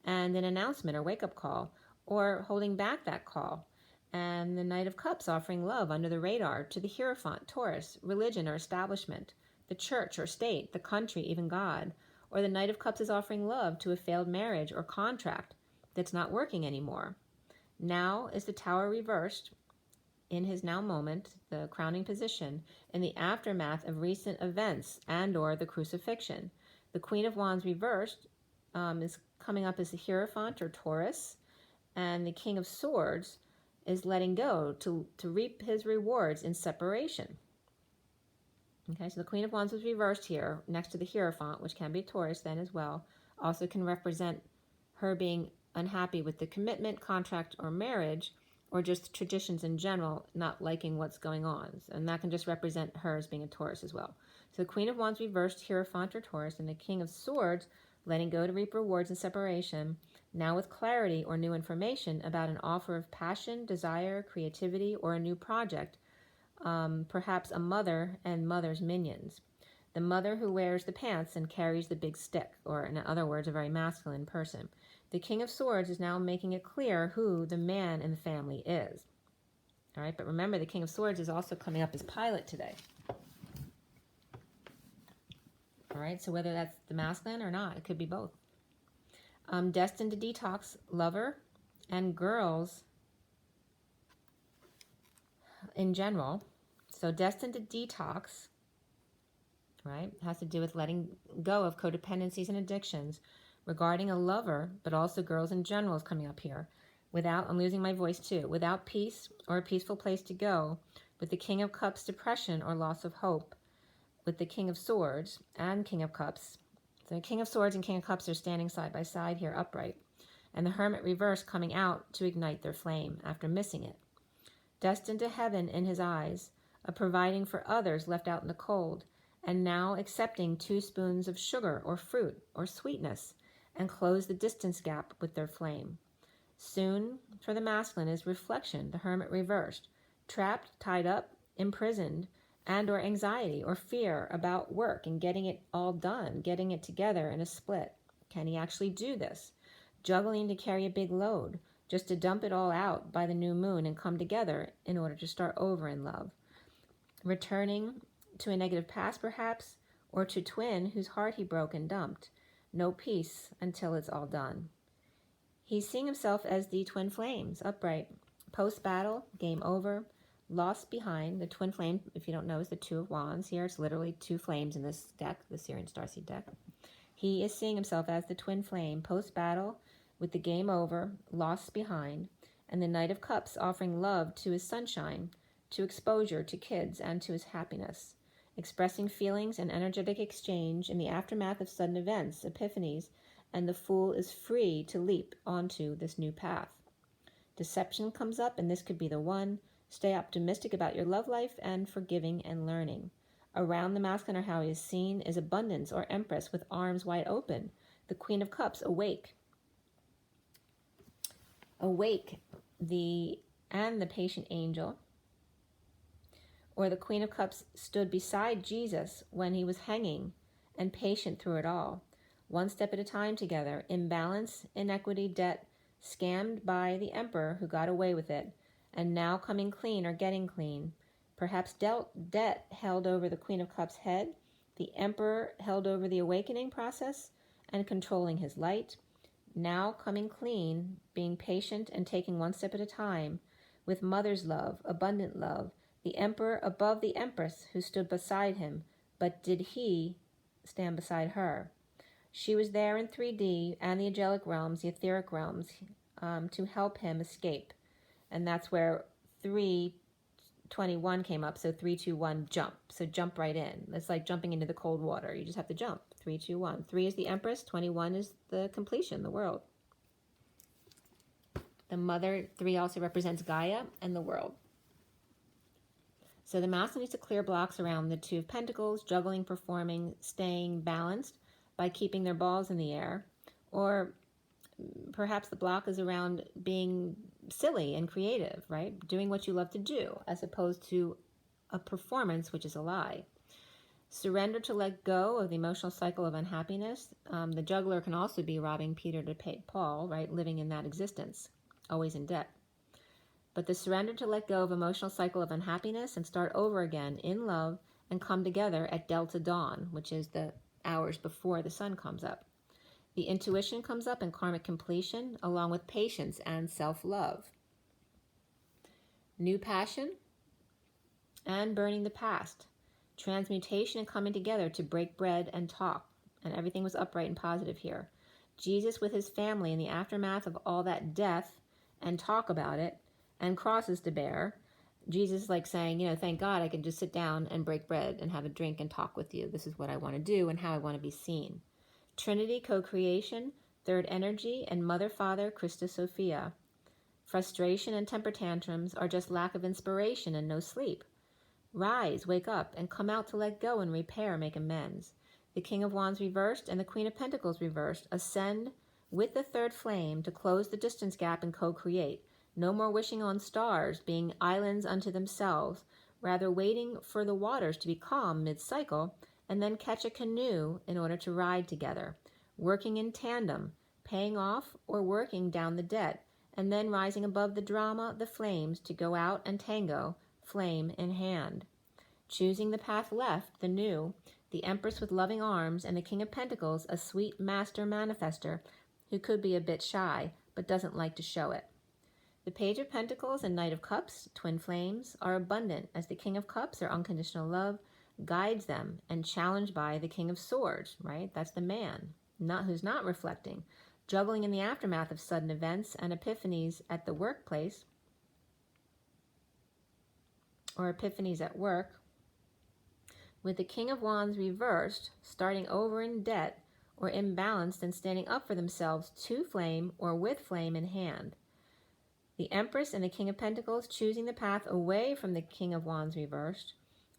and an announcement or wake-up call, or holding back that call. And the Knight of Cups offering love under the radar to the Hierophant, Taurus, religion or establishment, the church or state, the country, even God. Or the Knight of Cups is offering love to a failed marriage or contract that's not working anymore. Now is the Tower reversed in his now moment, the crowning position, in the aftermath of recent events and or the crucifixion. The Queen of Wands reversed is coming up as the Hierophant or Taurus, and the King of Swords is letting go to reap his rewards in separation. Okay, so the Queen of Wands was reversed here next to the Hierophant, which can be Taurus then as well. Also can represent her being unhappy with the commitment, contract, or marriage, or just traditions in general, not liking what's going on. And that can just represent her as being a Taurus as well. So the Queen of Wands reversed, Hierophant or Taurus, and the King of Swords letting go to reap rewards in separation, now with clarity or new information about an offer of passion, desire, creativity, or a new project. Perhaps a mother and mother's minions. The mother who wears the pants and carries the big stick, or in other words, a very masculine person. The King of Swords is now making it clear who the man in the family is. All right, but remember the King of Swords is also coming up as Pilot today. All right, so whether that's the masculine or not, it could be both. Destined to detox, lover, and girls in general. So destined to detox, right, has to do with letting go of codependencies and addictions regarding a lover, but also girls in general is coming up here. Without, I'm losing my voice too, without peace or a peaceful place to go, with the King of Cups, depression or loss of hope, with the King of Swords and King of Cups. So the King of Swords and King of Cups are standing side by side here upright, and the Hermit reverse coming out to ignite their flame after missing it. Destined to heaven in his eyes, a providing for others left out in the cold, and now accepting 2 spoons of sugar or fruit or sweetness, and close the distance gap with their flame. Soon, for the masculine, is reflection, the Hermit reversed, trapped, tied up, imprisoned, and or anxiety or fear about work and getting it all done, getting it together in a split. Can he actually do this? Juggling to carry a big load, just to dump it all out by the new moon and come together in order to start over in love. Returning to a negative past perhaps, or to twin whose heart he broke and dumped. No peace until it's all done. He's seeing himself as the twin flames, upright. Post-battle, game over, lost behind. The twin flame, if you don't know, is the Two of Wands. Here it's literally 2 flames in this deck, the SIRIAN Starseed deck. He is seeing himself as the twin flame, post-battle, with the game over, lost behind, and the Knight of Cups offering love to his sunshine, to exposure, to kids, and to his happiness. Expressing feelings and energetic exchange in the aftermath of sudden events, epiphanies, and the Fool is free to leap onto this new path. Deception comes up, and this could be the one. Stay optimistic about your love life and forgiving and learning. Around the masculine or how he is seen is abundance or Empress with arms wide open. The Queen of Cups, awake. Awake, the patient angel. Or the Queen of Cups stood beside Jesus when he was hanging and patient through it all. One step at a time together, imbalance, inequity, debt, scammed by the Emperor who got away with it, and now coming clean or getting clean. Perhaps debt held over the Queen of Cups' head, the Emperor held over the awakening process and controlling his light. Now coming clean, being patient and taking one step at a time, with mother's love, abundant love, the Emperor above the Empress who stood beside him, but did he stand beside her? She was there in 3D and the angelic realms, the etheric realms, to help him escape. And that's where 3 21 came up, so 3, 2, 1, jump. So jump right in. It's like jumping into the cold water. You just have to jump. 3, 2, 1. 3 is the Empress. 21 is the completion, the world. The mother, 3 also represents Gaia and the world. So the masculine needs to clear blocks around the 2 of Pentacles, juggling, performing, staying balanced by keeping their balls in the air. Or perhaps the block is around being silly and creative, right? Doing what you love to do, as opposed to a performance, which is a lie. Surrender to let go of the emotional cycle of unhappiness. The juggler can also be robbing Peter to pay Paul, right? Living in that existence, always in debt. But the surrender to let go of emotional cycle of unhappiness and start over again in love and come together at Delta Dawn, which is the hours before the sun comes up. The intuition comes up in karmic completion, along with patience and self-love. New passion and burning the past. Transmutation and coming together to break bread and talk. And everything was upright and positive here. Jesus with his family in the aftermath of all that death and talk about it and crosses to bear. Jesus like saying, you know, thank God I can just sit down and break bread and have a drink and talk with you. This is what I want to do and how I want to be seen. Trinity, co-creation, third energy, and Mother, Father, Christus, Sophia. Frustration and temper tantrums are just lack of inspiration and no sleep. Rise, wake up, and come out to let go and repair, make amends. The King of Wands reversed and the Queen of Pentacles reversed. Ascend with the third flame to close the distance gap and co-create. No more wishing on stars, being islands unto themselves, rather waiting for the waters to be calm mid-cycle, and then catch a canoe in order to ride together, working in tandem, paying off or working down the debt, and then rising above the drama, the flames, to go out and tango, flame in hand. Choosing the path left, the new, the Empress with loving arms, and the King of Pentacles, a sweet master manifester who could be a bit shy, but doesn't like to show it. The Page of Pentacles and Knight of Cups, twin flames, are abundant as the King of Cups, their unconditional love, guides them and challenged by the King of Swords, right? That's the man, who's not reflecting, juggling in the aftermath of sudden events and epiphanies at the workplace or epiphanies at work, with the King of Wands reversed, starting over in debt or imbalanced and standing up for themselves to flame or with flame in hand. The Empress and the King of Pentacles choosing the path away from the King of Wands reversed,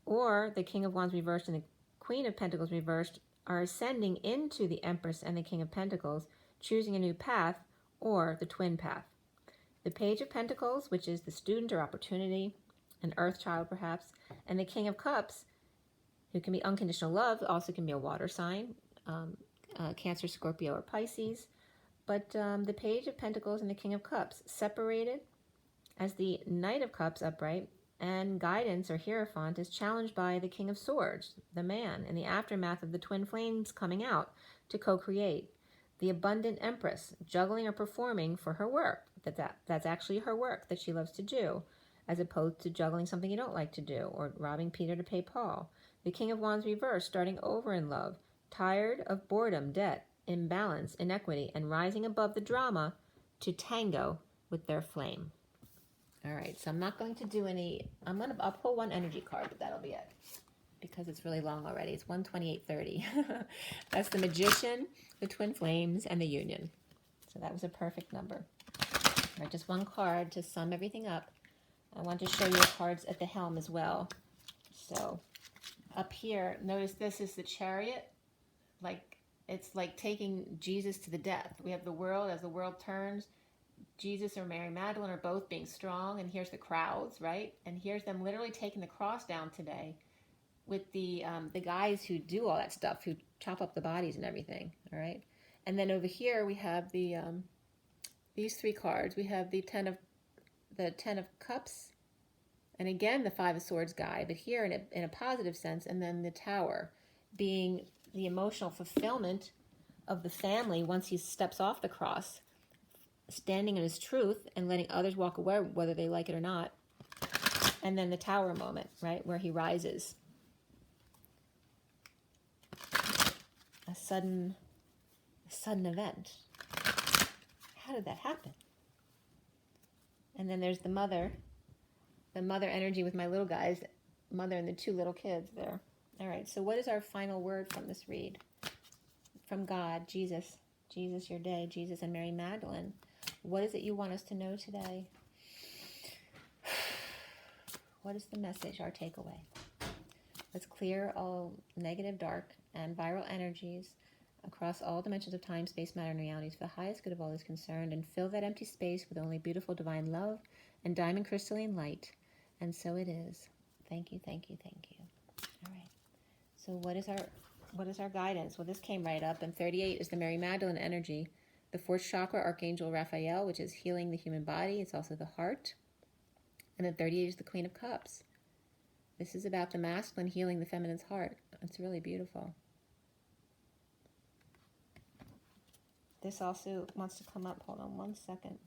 or the King of Wands reversed and the Queen of Pentacles reversed are ascending into the Empress and the King of Pentacles, choosing a new path or the twin path. The Page of Pentacles, which is the student or opportunity, an earth child perhaps, and the King of Cups, who can be unconditional love, also can be a water sign, Cancer, Scorpio, or Pisces. But the Page of Pentacles and the King of Cups separated as the Knight of Cups upright, and guidance or Hierophant is challenged by the King of Swords, the man, in the aftermath of the twin flames coming out to co-create. The abundant Empress, juggling or performing for her work. That's actually her work that she loves to do, as opposed to juggling something you don't like to do, or robbing Peter to pay Paul. The King of Wands reversed, starting over in love, tired of boredom, debt, imbalance, inequity, and rising above the drama to tango with their flame. All right, so I'm not going to do any, I'll pull one energy card, but that'll be it, because it's really long already. It's 128:30. That's the Magician, the Twin Flames, and the Union. So that was a perfect number. All right, just one card to sum everything up. I want to show you the cards at the helm as well. So up here, notice this is the Chariot. It's like taking Jesus to the death. We have the world, as the world turns, Jesus or Mary Magdalene are both being strong, and here's the crowds, right? And here's them literally taking the cross down today with the guys who do all that stuff, who chop up the bodies and everything, all right? And then over here we have the these three cards. We have the Ten of Cups, and again the Five of Swords guy, but here in a positive sense, and then the Tower being the emotional fulfillment of the family once he steps off the cross, standing in his truth and letting others walk away whether they like it or not. And then the Tower moment, right, where he rises. A sudden event. How did that happen? And then there's the Mother the mother energy with my little guys, mother and the two little kids there. All right, so what is our final word from this read? From God, Jesus, Jesus, your day, Jesus and Mary Magdalene. What is it you want us to know today? What is the message, our takeaway? Let's clear all negative, dark, and viral energies across all dimensions of time, space, matter, and realities for the highest good of all is concerned, and fill that empty space with only beautiful divine love and diamond crystalline light. And so it is. Thank you, thank you, thank you. All right. So what is our guidance? Well, this came right up. And 38 is the Mary Magdalene energy. The fourth chakra, Archangel Raphael, which is healing the human body. It's also the heart. And then 38 is the Queen of Cups. This is about the masculine healing the feminine's heart. It's really beautiful. This also wants to come up. Hold on one second.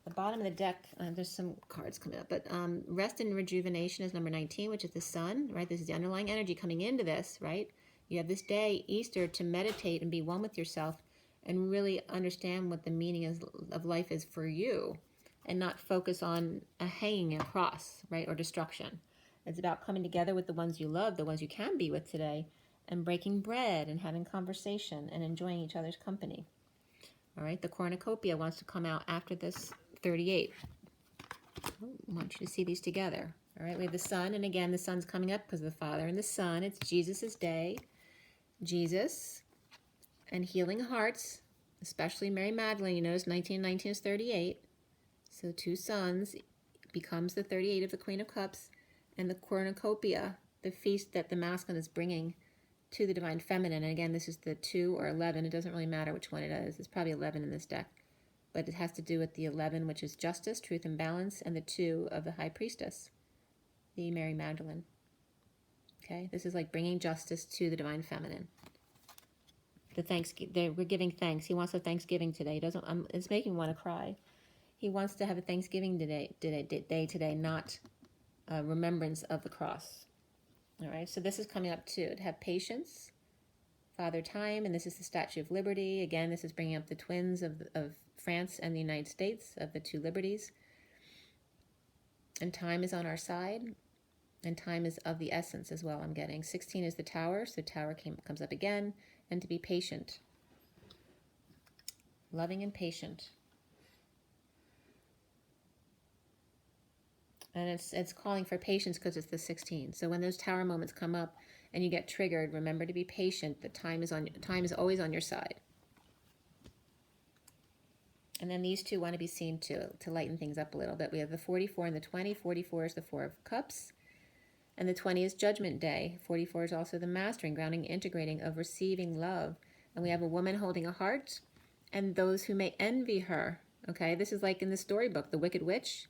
The bottom of the deck, there's some cards coming up, but rest and rejuvenation is number 19, which is the sun, right? This is the underlying energy coming into this, right? You have this day, Easter, to meditate and be one with yourself and really understand what the meaning of life is for you and not focus on a hanging across, right, or destruction. It's about coming together with the ones you love, the ones you can be with today, and breaking bread and having conversation and enjoying each other's company. All right, the cornucopia wants to come out after this 38. I want you to see these together. All right, we have the sun, and again, the sun's coming up because of the Father and the Son. It's Jesus' day. Jesus and healing hearts, especially Mary Magdalene. You notice 19 and 19 is 38. So two suns becomes the 38 of the Queen of Cups, and the cornucopia, the feast that the masculine is bringing to the divine feminine. And again, this is the 2 or 11. It doesn't really matter which one it is. It's probably 11 in this deck. But it has to do with the 11, which is justice, truth, and balance, and the 2 of the High Priestess, the Mary Magdalene. Okay, this is like bringing justice to the divine feminine. We're giving thanks. He wants a Thanksgiving today. It's making me want to cry. He wants to have a Thanksgiving today, not a remembrance of the cross. All right, so this is coming up too. To have patience, Father Time, and this is the Statue of Liberty. Again, this is bringing up the twins of France and the United States, of the two liberties. And time is on our side, and time is of the essence as well, I'm getting. 16 is the Tower, so Tower comes up again, and to be patient. Loving and patient. And it's calling for patience because it's the 16. So when those Tower moments come up and you get triggered, remember to be patient. The time is always on your side. And then these two want to be seen to lighten things up a little bit. We have the 44 and the 20. 44 is the 4 of Cups. And the 20 is Judgment Day. 44 is also the mastering, grounding, integrating of receiving love. And we have a woman holding a heart and those who may envy her. Okay, this is like in the storybook, the Wicked Witch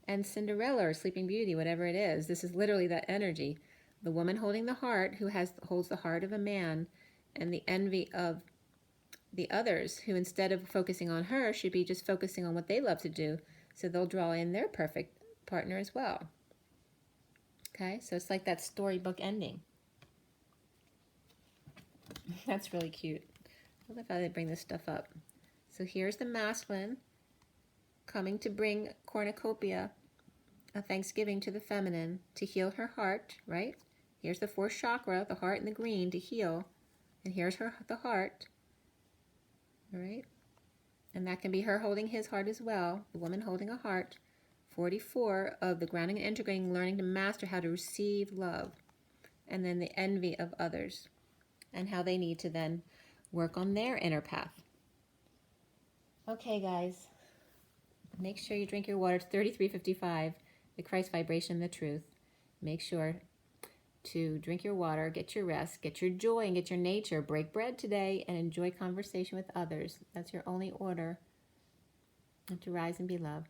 and Cinderella or Sleeping Beauty, whatever it is. This is literally that energy. The woman holding the heart who holds the heart of a man, and the envy of the others who, instead of focusing on her, should be just focusing on what they love to do, so they'll draw in their perfect partner as well. Okay, so it's like that storybook ending. That's really cute. I love how they bring this stuff up. So here's the masculine coming to bring cornucopia, a thanksgiving to the feminine, to heal her heart, right? Here's the 4th chakra, the heart in the green, to heal. And here's the heart. All right? And that can be her holding his heart as well, the woman holding a heart. 44 of the grounding and integrating, learning to master how to receive love. And then the envy of others and how they need to then work on their inner path. Okay, guys. Make sure you drink your water. It's 3355, the Christ vibration, the truth. Make sure to drink your water, get your rest, get your joy, and get your nature. Break bread today and enjoy conversation with others. That's your only order. And to rise and be loved.